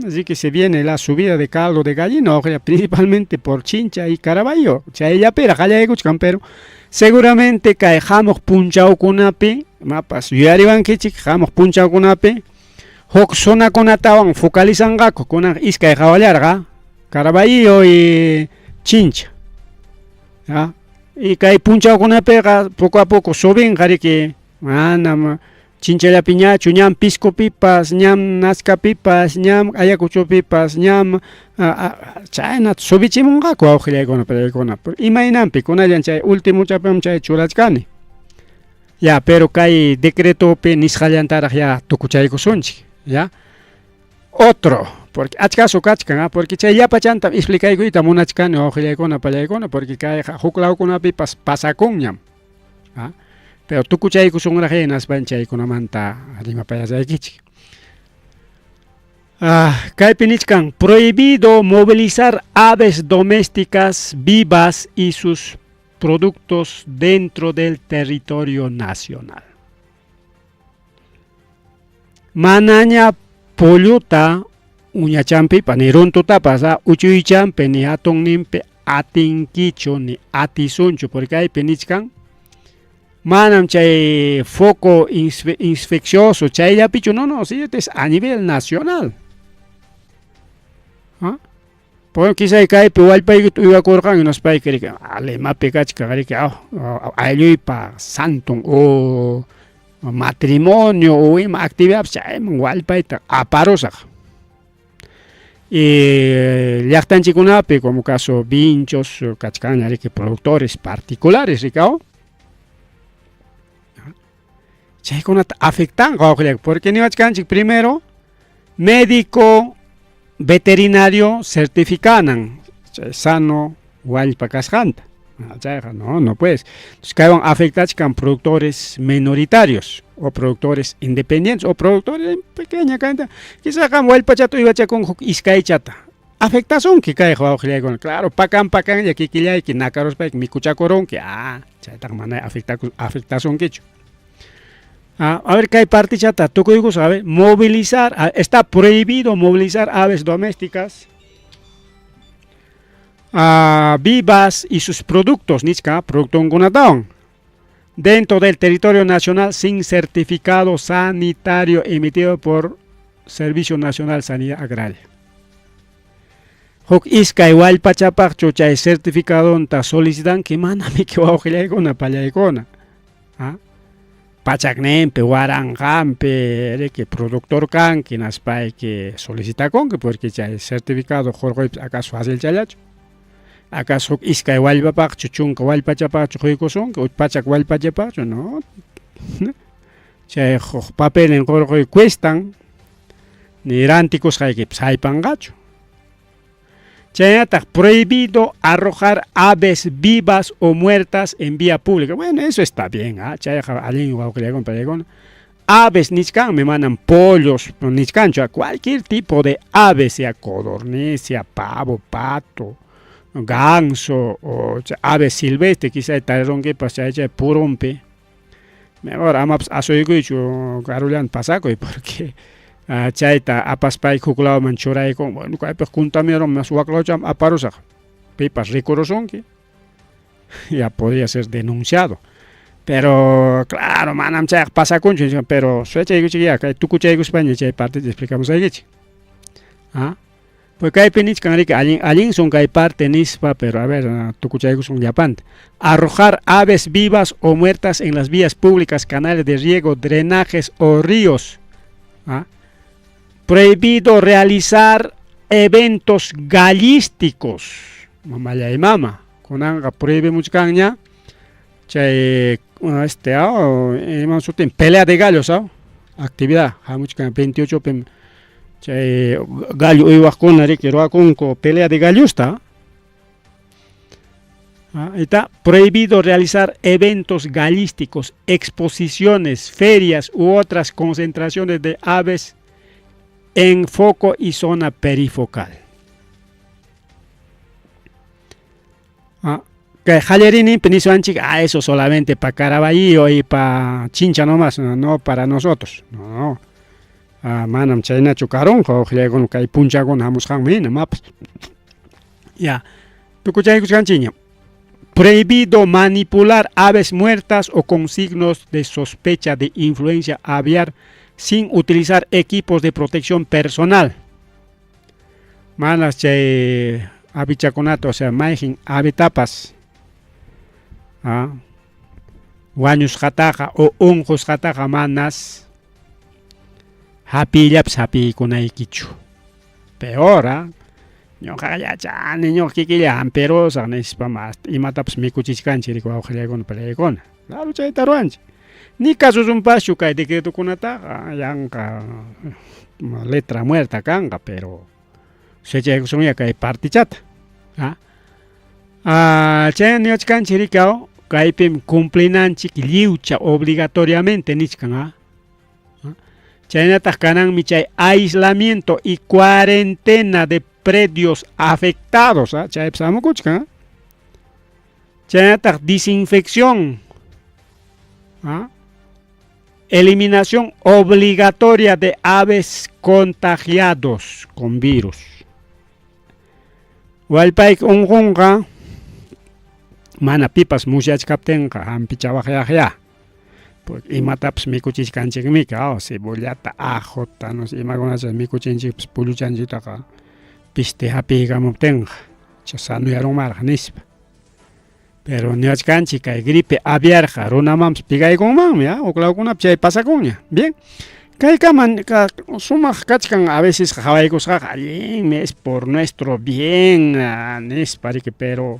Así que se viene la subida de caldo de gallina, principalmente por Chincha y Caraballo. Pero seguramente que dejamos punchao kunapi, mapas yariban kichik, dejamos punchao kunapi. Hok zona konatawan focalizan gako con iska de jabalarga, Caraballo y Chincha. Y que hay punchao kunapi poco a poco suben, que Chincha la piña, ñam pisco pipas, ñam nazca pipas, ñam ayacucho pipas, ñam chayna subichimungako aujile con película. Imaginampi con allan chay último chapam chay churachkani. Ya, pero hay decreto pe nisjallantaraj ya tukuchayko sunchi, ya. Otro, porque achcaso kachkan, porque chay ya pachanta explicayko ita munachkani aujile con película, porque kay juklao con pipas pasakunyam. Pero tukuchayku son rajenas banchaykunamanta rimapayasaykichik. Kaypinichkan prohibido movilizar aves domésticas vivas y sus productos dentro del territorio nacional. Manaña polluta uñachampi paniruntuta pasa uchuychampi ni atonnimpi atinkichu ni atisunchu porque hay pinichkan manam chay foco infeccioso, chay ya pichu, no, sí, es a nivel nacional. Porque quizá hay que igual país que iba a correr y nos país que alema pecachka que ayuy pa santo o matrimonio o actividad, chay igual país aparosa. Y llaktan chikunapi como caso vinchos, cachcan, que productores particulares, Ricardo. Afectan, porque ni primero médico veterinario certifican sano walpa casjanta. No puedes. Entonces, que van a afectar con productores minoritarios o productores independientes o productores en pequeña cantidad. Quizás acá el pachato iba a con iscay chata. Afectación que cae con claro, pacan, ya que nakaros pa mi cuchacorón que chata mana afectación que hecho. A ver, ¿qué hay parte chata? Tú digo, ¿sabe? Movilizar, está prohibido movilizar aves domésticas vivas y sus productos, producto en dentro del territorio nacional sin certificado sanitario emitido por Servicio Nacional de Sanidad Agraria. Hok iska igual pachapak chucha certificado ta solicitan que mana me que una payaicona. Pachacnempe, Guarangampe, que productor can, que naspay que solicita con que porque ya es certificado Jorge acaso fácil chalacho. ¿Acaso iska igual papak chuchun igual pachapak chujuico son que pachak igual pachapak no? Papel en Jorge cuestan ni ránticos hay que saipan gacho. Está prohibido arrojar aves vivas o muertas en vía pública. Bueno, eso está bien. Aves, nichkan, me mandan pollos, nichkan, cualquier tipo de ave, sea codorniz, sea pavo, pato, ganso, o ave silvestre, quizá el que pasa purumpe. Mejor, a su hijo, Carulan Pasaco, porque. Chaita apaspay kukulao manchuray con bueno que pues juntamieron más huaclocham aparosa pipas ricorosón que ya podría ser denunciado pero claro manam chay pasa con pero suecha y ya que tu cuchay España chay parte te explicamos ahí pues que hay penich canari que alguien son que hay parte nispa pero a ver tu cuchay son Japán arrojar aves vivas o muertas en las vías públicas canales de riego drenajes o ríos prohibido realizar eventos gallísticos. Mamaya y mama. Con anga prohíbe mucho caña. Pelea de gallos, actividad. Hay mucho caña 28 gallo iba con la que con pelea de gallos está. Está prohibido realizar eventos gallísticos, exposiciones, ferias u otras concentraciones de aves en foco y zona perifocal. Que Jalerini peniso anchica, eso solamente para Caraballo y para Chincha nomás, no para nosotros. No. Manam China chucaron, con que puncha con Hamus Hamina, maps. Ya. ¿Tú escuchas canchiño? Prohibido manipular aves muertas o con signos de sospecha de influencia aviar sin utilizar equipos de protección personal. Malas abichaconato, o sea, maijin avetapas. Guaños jataja o ungos jataja manas. Hapillaps hapi kunaikichu. Peor, ño kaya niño kikilla ampero sanes pamas y mataps mi cuchichcanchi rico con pelecon. Claro, chay taruanchi. Ni casos un paso que decreto con ataca, yanca letra muerta canga, pero se llega son ya que hay parte chata. Chen ni ochkan chiricao, caipim cumplinanchi liucha obligatoriamente nichkan. Chen atacanan michay aislamiento y cuarentena de predios afectados, chay psamo kuchkan. Chen atak desinfección. Eliminación obligatoria de aves contagiados con virus. Walpaik ungunga mana pipas musyach kaptenka ampichawajya. Porque imataps mikuchishkanchik mika cebollata ajo tanos imagonachas mikuchinchik puluchanchitaka piste hapiga muptenga chasanuyaron marja nispa. Pero ni achkanchi kay gripe aviar runamams pigay con mam o claro con apchay pasa coña. Bien. Kay kaman sumaj kachkan a veces jawaykos es por nuestro bien nes parike pero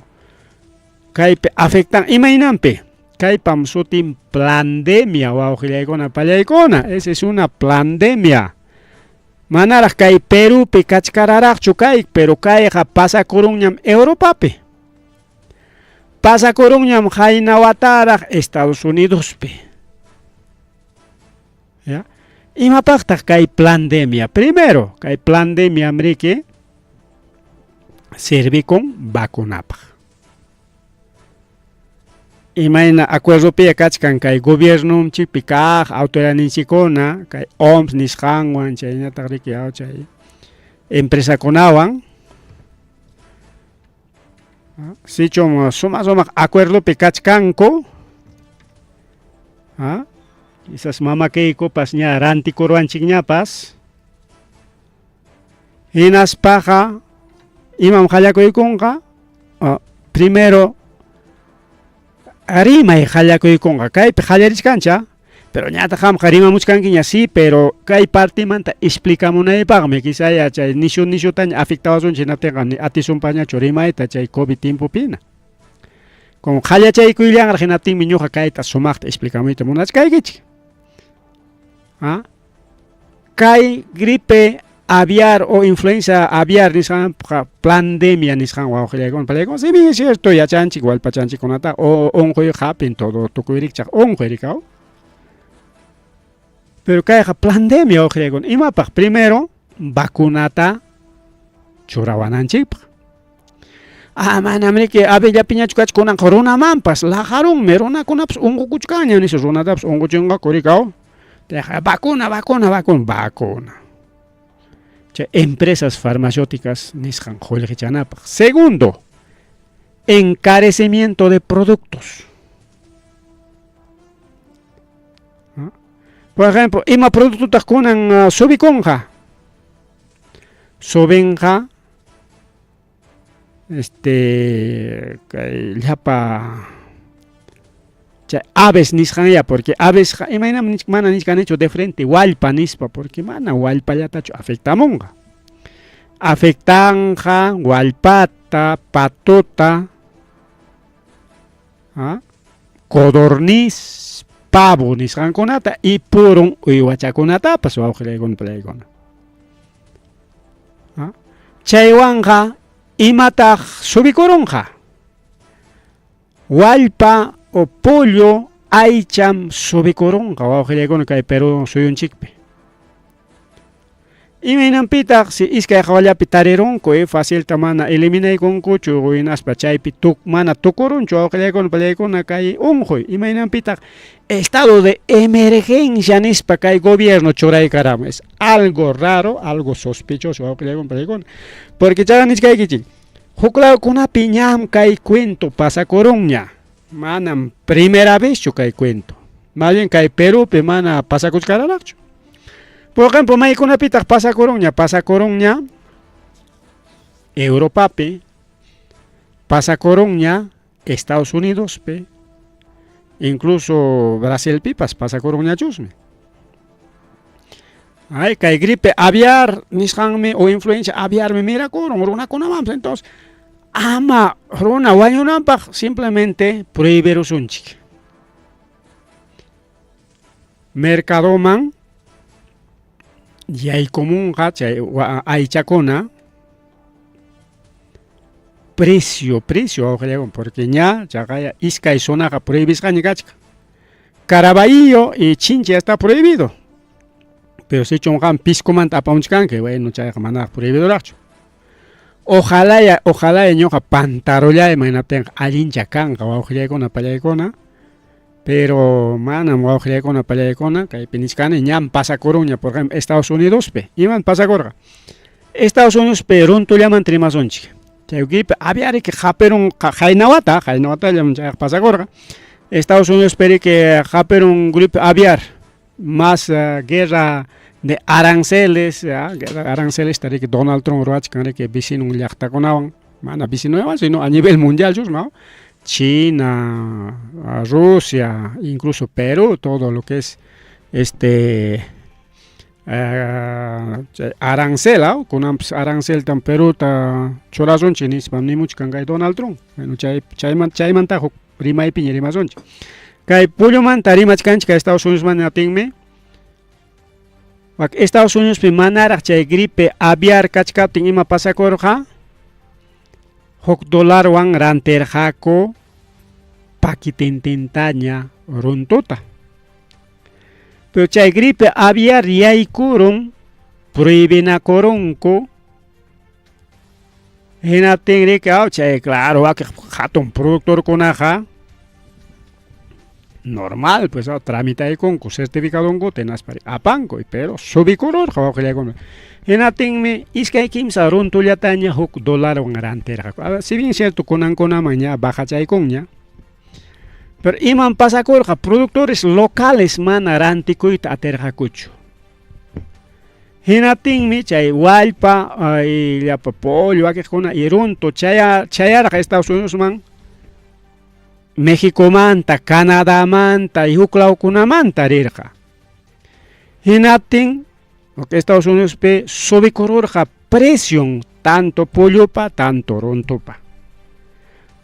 kay afectan imainampe kay pam sutim pandemia wa ojilaykona pallaykona esa es una pandemia. Manara kay Perú pe kachkararaq chukay pero kay pasa coruñam Europa pe. pasakurunñam haynawataraq Estados Unidos pe. ¿Ya? Imapaqtaq kay pandemia. Primero, kay pandemia amriki sirvikun vacunapaq. Imayna acuerdo pi kachkan kay gobierno chipi kaq autoridadninchikuna kay OMS nisqanwan chaynataq rikiyaw chay empresakunawan sichum sumaq acuerdo pi kachkanku quizás mamakaykupas ña rantikurwanchikñapas hinaspaqa imam hallakuykunqa primero arimay hallakuykunqa kaypi hallarishkancha pero ñata qamqa rimamuchkankiña sí pero kay partimanta explicamunaypaqmi quizá ya chay nishutaña afectawasunchik hinaptinqa ni atisunpañachu rimayta chay COVID tiempupina como hallachaykuyllanqa hinaptinmi ñuqa kayta sumaqta explicamuyta munachkaykichik kay gripe aviar o influenza aviar nisqan pandemia nisqan wawqillaykuna palaykuna si bien es cierto yachanchik wallpachanchikkunata o unquy hapin todo tukuyrichaq unquy rikaw pero kayqa pandemia wawqillaykuna imapaq primero vacunata churawananchikpaq manamriki avillapiñachu kachkunanqa runamanpas lajarunmi runakunapas unqukuchkaña nisqa runatapas unquchinqaku rikaw vacuna. Empresas farmacéuticas nisqan qullqichanapaq. Segundo, encarecimiento de productos. Por ejemplo, ima productos kunan subikunqa. Subinqa llapa aves nisqanya porque aves imaynam mana nisqanichu de frente wallpa nispa porque mana wallpallatachu afectamunqa afectanja wallpata patota codorniz pavo nisqankunata y purun uywachakunatapas wawqillaykuna chaywanqa imataq subikurunqa wallpa o pollo aycham subikurunqa wawqillaykuna kay Perú suyunchikpi imaynampitaq si iskay qawallapi tarirunku facilta mana eliminaykunkuchu winaspa chaypi mana tukurunchu wawqillaykuna pallaykuna kay unquy imaynampitaq estado de emergencia nispa kay gobierno churaykarama es algo raro algo sospechoso wawqillaykuna pallaykuna porque chayqa nichkaykichik huklawkunapi ñam kay cuento pasakurunña manam primera vez kay cuento más bien kay Perúpi mana pasakuchkararaqchu por ejemplo maykunapitaq pasakurunña Europapi pasakurunña Estados Unidospi incluso Brasilpipas pasakurunñachusmi kay gripe aviar nisqanmi o influencia aviarmi mirakurun runakunamanpas entonces ama runa wañunanpaq simplemente prohibirusunchik mercadoman yaykumunqa chay aychakuna precio wawqillaykuna porque ña chaqaya iskay zonaqa prohibisqaña kachka Caraballo y Chincha está prohibido pero si chunqan piscumanta apamunchkanki bueno chayqa manaq prohibidoraqchu ojalá ñuqa pantarullay maynaptinqa allincha kanqa wawqillaykuna pallaykuna pero manam wawqillaykuna pallaykuna kaypi nishkani ñam pasakurunña por ejemplo Estados Unidospi iman pasakurqa Estados Unidospi runtullaman rimasunchik chay gripe aviariki haperun haynawata chay pasakurqa Estados Unidospi que haperun gripe aviar más guerra de aranceles guerra aranceles tarik Donald Trump ruachkan que vecino llaqtakunawan mana vecino sino a nivel mundial ¿no? China, Rusia, incluso Perú, todo lo que es arancel, con arancel tan Perú ta chorazonchi nispa ni much kangay Donald Trump. Bueno, chaymanta rimay piña rimazonchi. Kay pullumanta rimachkanchi kay Estados Unidos man atingme. Estados Unidos pi manaraq chay gripe aviar kachkaptin ima pasakurqa $6 wan ranterqaku paquitintentaña runtuta. Pero chay gripe aviar yaykurun prohibinakurunku hinaptin chay claro que hatun productor kunaja normal pues tramitaykunku certificadonku tenaspari apanku pero subikurur qawqillaykunku hinaptinmi iskay kimsa runtullataña huk dólar wanranterqa si bien cierto kunankunamanña bajachaykunña pero iman pasakurqa productores locales mana rantikuyta aterqakuchu hinaptinmi chay wallpa llapa pollo wakiqkuna y runtu chayarqa Estados Unidos México manta, Canadá manta y huklawkunamanta rirqa. Hinaptin Estados Unidos pe subikururqa precio tanto pollopa, tanto runtupa.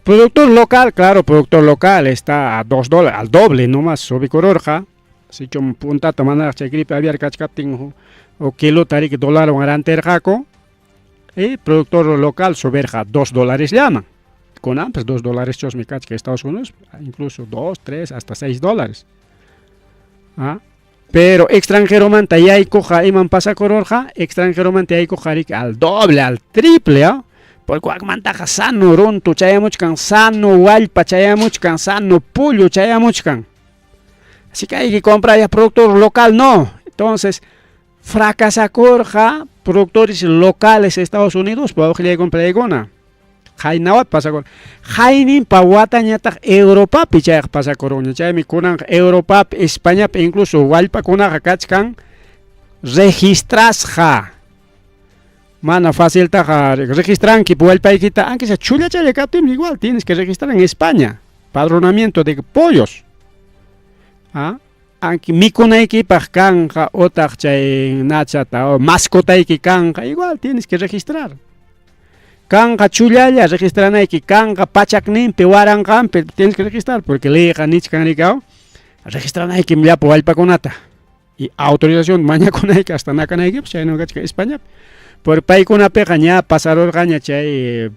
Productor local, claro, productor local está a $2, al doble nomás subikururqa. Si chum puntata manara chay gripe aviar kachkaptin o kilo tarik dólar wanranterqaku y productor local subirqa $2 llaman. Con pues $2 chos mi cach que Estados Unidos, incluso 2, 3, hasta $6. ¿Ah? Pero extranjero manta ya hay coja iman pasa cororja, extranjero manta ya hay coja al doble, al triple, ¿ah? Porque manta sano runtu chayamuchkan, sano walpa chayamuchkan, sano pullo chayamuchkan. Así que hay que comprar ya productor local, no. Entonces, fracasa corja, productores locales de Estados Unidos, pues ojalá comprar igona. Jainawat pasa con Jainin pawatañata Europa pichayaq pasa coroña chaymi kunan Europa España incluso walpa kunaqa kachkan registrasqa mana fácil taqa registranki walpaykita aunque sea chulla chayakatim igual tienes que registrar en España padronamiento de pollos aunque mikunaykipaq kanqa otaq chay nachata o mascotayki kanqa igual tienes que registrar. Kanga chullalla registranayki kanga pachakninpi waranqanpi tienes que registrar porque leqa nichkan rikao registranayki llapo wallpakunata y autorización mañakunayki hasta nakanayki chayno kachka España por paykunapiqa ña pasarurqaña chay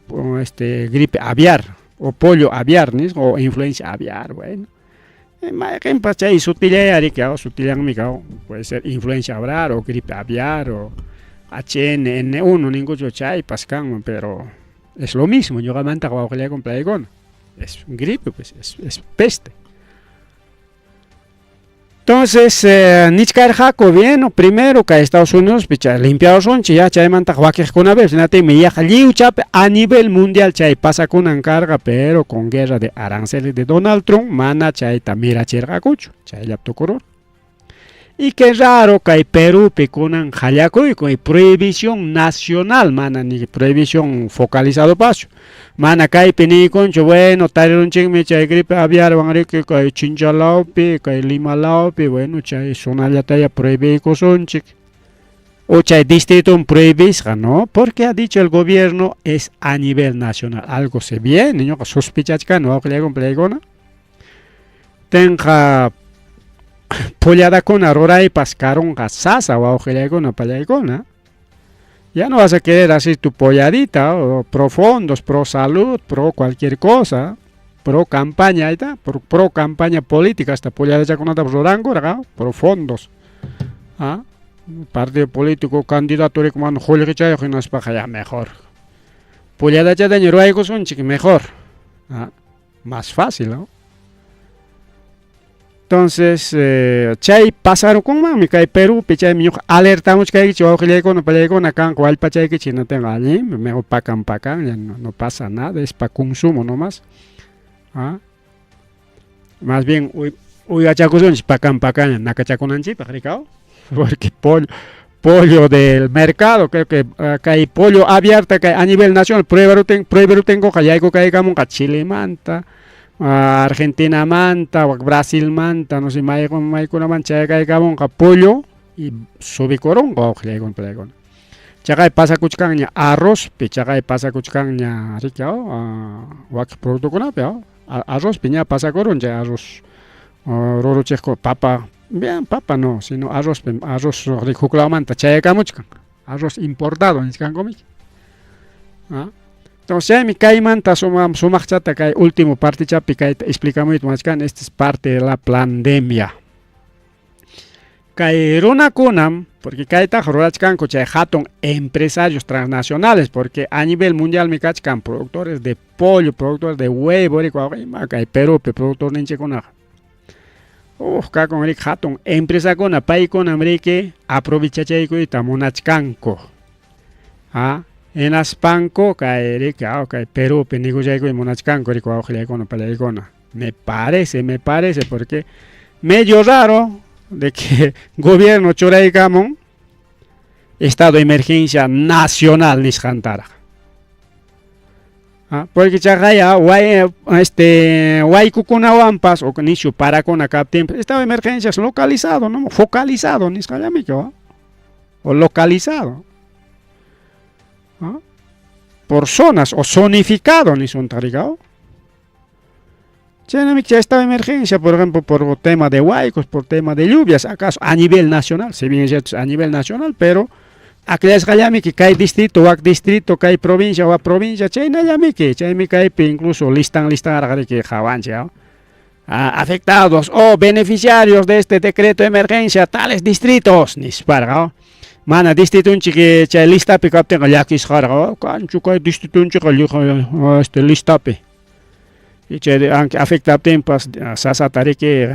gripe aviar o pollo aviar nis o influencia aviar bueno mayqinpa chay sutillaya rikao sutillanmi kao puede ser influencia aviar o gripe aviar o HN1 ningún chay pascan pero es lo mismo yo gamanta con playgón es gripe pues es peste entonces nichkarjako bien primero que Estados Unidos picha limpiados son ya chay manta wakij con vez nate me ya liuchap a nivel mundial chay pasa con encarga pero con guerra de aranceles de Donald Trump mana chay tamira chergakucho chay lapto coror. Y qué raro que hay Perú picunan jayacuy con prohibición nacional, mana ni prohibición focalizado paso. Mana kai pini concho bueno, tarirun ching me chay gripe aviar van que kai Chinchalaupi, kai Limalaupi, bueno, chay sonalla taya prohibí cosonchik. O chay distrito prohibís, ¿no? Porque ha dicho el gobierno es a nivel nacional. Algo se viene, niño, sospechachka, no hago con plegona. Tenga pollada con arora y pascaron gasasa o con palaycona. Ya no vas a querer así tu polladita o pro fondos, pro salud, pro cualquier cosa, pro campaña y tal, pro campaña política, hasta pollada ya con otra pro fondos. Partido político, candidato como Julio Chayo que nos paga ya mejor. Pollada ya de ñeruaico son chiqui mejor. Más fácil, ¿no? Entonces, chay pasaron con mami, que Perú, pichay mi alertamos que hay que ojalá con acá, cual pachay que no tenga allí, mejor pacan, ya no pasa nada, es para consumo nomás. Más bien, uy, achacuzón, pacan, nakachakunanchi, pajaricao, porque pollo del mercado, creo que hay pollo abierto que a nivel nacional, prueba tengo, que hay que Chile manta. Argentina manta, Brasil manta, no sé, maicuna mancha que hay pollo y subicorongo, con plegón. Chagay pasa cuchcaña arroz, pichagay pasa cuchcaña ricao, wak producto con apio, arroz piña pasa coronja, arroz, rorocheco, papa, bien, papa no, sino arroz rico manta, chayca muchcan, arroz importado en Scancomic. Entonces, mi caimanta sumachata kay último parte chapi kay explicamos machkan, esta es parte de la pandemia. Kay runakunam, porque kay ta rurachkan chay hatun empresarios transnacionales, porque a nivel mundial mi kachkan productores de pollo, productores de huevo, kay Perú, productor ninche kuna. Kakon rik hatun empresa kuna paikuna mrike aprovechachayku ita monachkanko. En Aspanco, kay Perú, peniguyayku y monachkanko rik wawqillaykuno pallaykuna. Me parece, porque medio raro de que gobierno churaykamun estado de emergencia nacional nisqantara. Porque chaqaya waykukunawanpas o nishu parakuna kaptin estado de emergencia es localizado, no focalizado nisqallamiko, o localizado. Por zonas o zonificado ni son tarigao. Ya estado de emergencia, por ejemplo, por tema de huaicos, por tema de lluvias, acaso a nivel nacional, si bien es cierto, a nivel nacional, pero aquellas que hay distrito o distrito, que hay provincia o provincia, que incluso listan que javancha, afectados o beneficiarios de este decreto de emergencia, tales distritos, ni spargao. Mana distrito un chique lista pick up tenga yakis harga, canchu que distrito un chique lista pe. Y che anche afecta tempas sasa tariki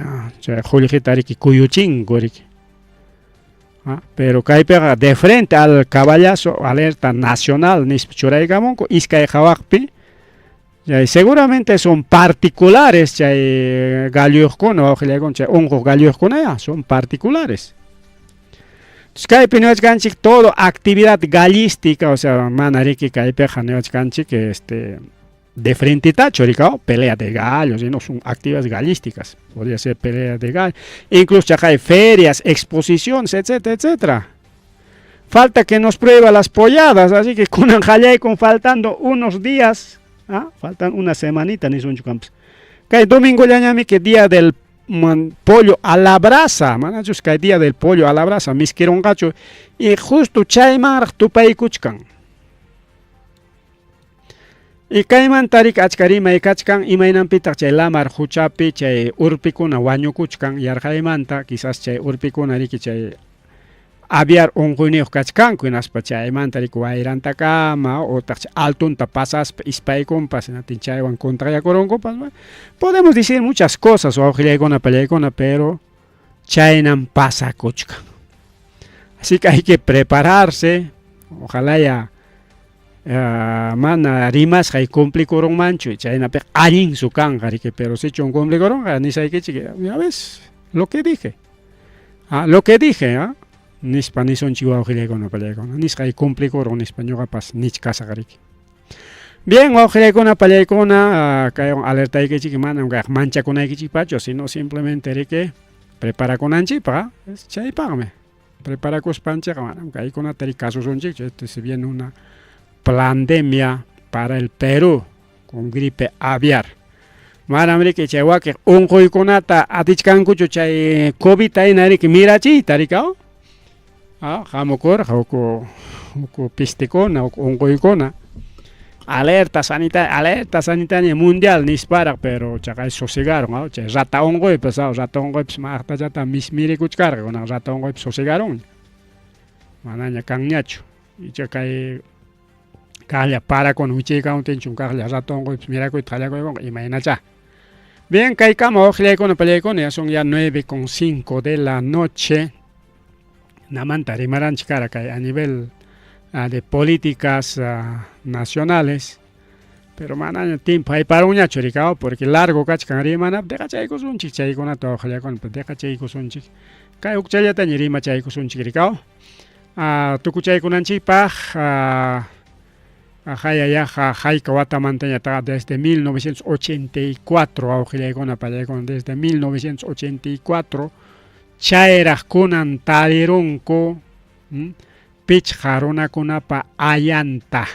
juliji tariki kuyuchin gorik. Pero kai pega de frente al caballazo alerta nacional nis churaygamonko iskay hawakpi. Seguramente son particulares chay galluhkuna o hilagon chay ongo galluhkuna ya son particulares. Skype neochkanchik todo actividad gallística, o sea, manariki kaipeja neochkanchik de frente choricao, pelea de gallos, y no son actividades gallísticas, podría ser pelea de gallos, incluso hay ferias, exposiciones, etcétera, etcétera. Falta que nos prueba las polladas, así que con con faltando unos días, faltan una semanita ni son chucamps. Que domingo ya que día del pollo a la brasa, manachos que día del pollo a la brasa, mis quiero gacho, y justo chaymar tu paikuchkan. Y kaiman tarik achkarima y kachkan, y mainan pitak chay lamar huchapi, chay urpikuna wañukuchkan, yarjaimanta, quizás chay urpikuna riki chay aviar unguineo kachkan, kuinaspa chay mantarik wairanta kama, o tak altunta pasas, ispaikumpas, natinchaywan kontraya koronkopas, podemos decir muchas cosas, o auxilaykuna pallaykuna, pero chaynan pasa kuchkan. Así que hay que prepararse, ojalá ya mana rimas hay complicaron mancho, chayna pe allin su kangarike, pero si chon complicaron, ni say que chique, ya ves lo que dije. Lo que dije, nispa ni son chihuahua gilegona pallaykona, nispa complicaron nispa pas nich casa garike. Bien, gilegona pallaykona, kayon alerta que chique mana mancha con que chipacho, sino simplemente rike prepara con anchipa, chay pagame. Prepara con pancha, hay con atari casos son chique, se viene una pandemia para el Perú con gripe aviar. Maramri que chewa que un koikonata atichkankucho chay COVID ainari que mirachi tarikao. Jamokor hoko pisticona o un koikona. Alerta sanitaria mundial nispara, pero chakay sosegaron, chay rata ongoy pesado, rata ongoy marta jata mismiri kuchkarga con rata ongoy sosegaron. Manaña kanñacho y chakay Calla para con Uchica un tenchun calla ratongo mira que talla con imaginacha. Bien, caicamo ojle con ya son ya 9:05 de la noche. Namanta rimaranch cara a nivel de políticas nacionales. Pero mañana tiempo hay para un choricao porque largo cachcan rimana deja chaicos un chichay con ato ojle con deja chaicos un chic. Kai ukchaya tañirima chaicos un chicricao. Tukuchay con anchipa Hayaka Watamanteña desde 1984, Auxilaykona Pallaykona desde 1984, Chayras kunan tarironko, Pichjaruna kunapa Ayanta.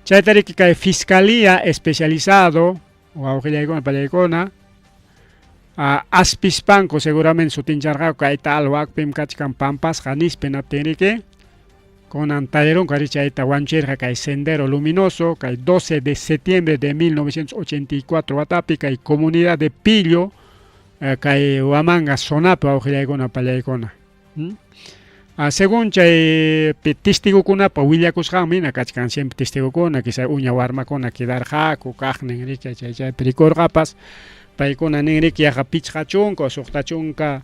Chaytariki kay Fiscalía especializado, o Auxilaykona Pallaykona, Aspispanco seguramente su tincharga kay tal wakpim kachkan pampas janis penaptenike. Kunan tareron karichaita wanchirja kay Sendero Luminoso, kay 12 de septiembre de 1984 watapi kay comunidad de Pillo, kay Huamanga Sonapi awqillaykuna pallaykuna. Según chay testigokuna willakusqanmi kachkan siempre testigokuna quizá uña warmakuna kidarqaku kaqnin riki chay perikurqapas paykuna ninriki yaqa pichqa chunka suqta chunka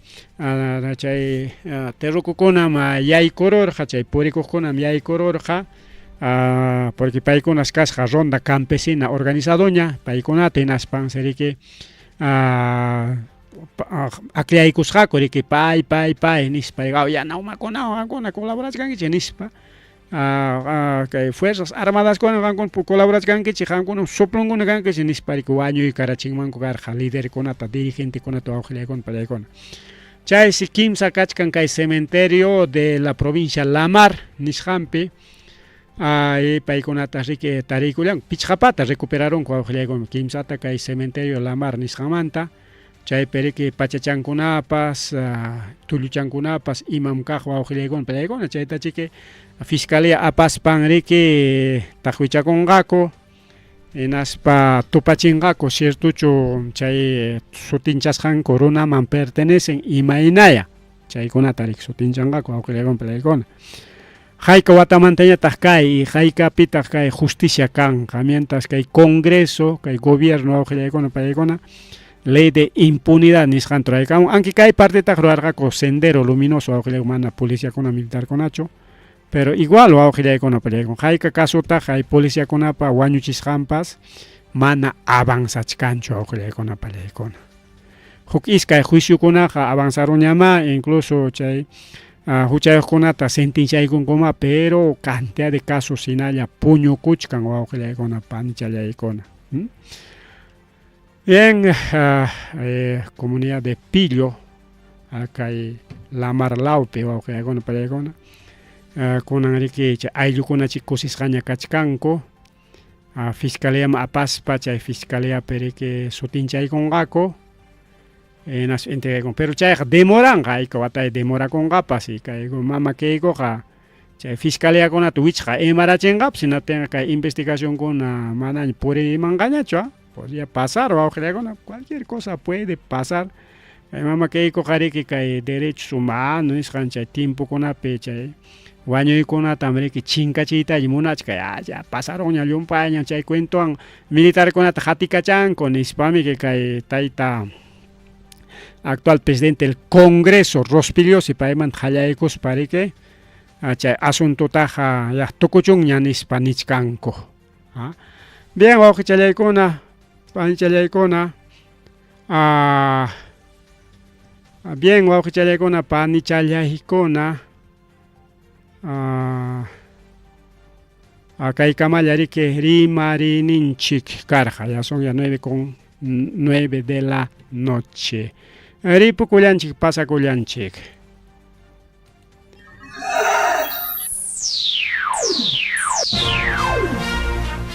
chay terrukukunam yaykururqa chay purikuqkunam yaykururqa porque paykunas kasqa ronda campesina organizadoña paykunata hinaspan seriki acreaykusqaku riki pay nispa yanawmakunawan colaborachkankichik nispa kay fuerzas armadas kuna qankuna colaborachkankichik qankuna suplunguna kankichik nispa riki wañuykarachinmanku karqa liderkunata dirigentekunata awqillaykuna pallaykuna chaysi kimsa kachkan kay cementerio de la provincia Lamar nisqanpi paykunata riki tarikullak pichqapata recuperaronku awqillaykuna kimsata kay cementerio Lamar nisqanmanta chay periki pachachankunapas tulluchankunapas imam kaq wawqillaykuna pallaykuna chayta chiki fiscalía apaspan riki taqwichakunqaku hinaspa tupachinqaku ciertuchu chay sutinchasqanku runaman pertenecen imaynaya chaykunata riki sutinchanqaku wawqillaykuna pallaykuna hayka watamantañataq kay haykapitaq kay justicia kanqa mientras kay congreso kay gobierno wawqillaykuna pallaykuna ley de impunidad nisqan turaykamun aunque kay partetaq ruwarqaku Sendero Luminoso wawqillaykuna mana policiakuna militarkunachu pero igual wawqillaykuna pallaykuna hayka kasutaq hay policiakunapa wañuchisqanpas mana avanzachkanchu wawqillaykuna pallaykuna huk iskay juiciokunaqa avanzaruñama incluso chay huchayuqkunata sentenciaykunkuma pero cantidad de casos hinalla puñukuchkan wawqillaykuna panichallaykuna. Bien, comunidad de Pillo, acá hay Lamar Laupe, wawqillaykuna pallaykuna, kunan riki ayllukuna kusisqaña kachkanku, fiscalía apaspa chay fiscalía periki sutinchaykunqaku, nas entregaykun, pero chayqa demoranqa ayka watay demorakunqapas y kay mama kaykuqa chay fiscaliakunata wichqa imarachinqapas hinatinqa kay investigacionkuna manaña purimanqañachu. Podría pasar, cualquier cosa puede pasar. Mama kaykuqa riki kay derechos humanos nisqan chay timpukunapi chay wañuykunata riki chinkachiytaña munachka ya pasaronña llumpayña chay cuentowan militarkunata hatikachanku nispami kay tayta actual presidente del Congreso Rospiliosi payman qallaykuspa riki chay asuntutaqa tukuchunña nispa nichkanku. Bien, wawqichallaykuna panichallaykuna bien wawqichallaykuna panichallaykuna kay kamalla riki rimarininchik karqa ya son ya 9:09 de la noche ripukullanchik pasakullanchik.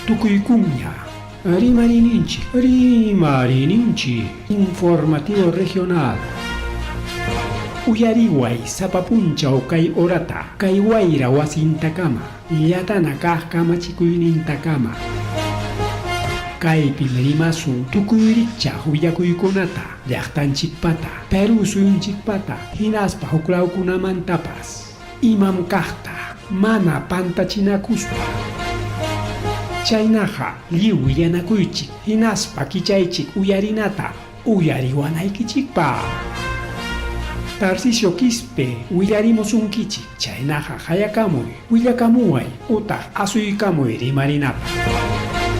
Tukuykuña Rimarininchik informativo regional Uyariway sapapunchaw kay orata kay wayra wasintakama llatana kaq kamachikuynintakama kaypi rimasun tukuyrikcha willakuykunata llaqtanchikpata Perú suyunchikpata hinaspa huklawkunamantapas imam kaqta mana pantachinakuspa chaynaqa lliw yanakuychik hinaspa kichaychik uyarinata uyariwanaykichikpa Tarcisio Quispe willarimusunkichik chaynaqa hayakamuy willakamuway utaq asuykamuy rimarinapa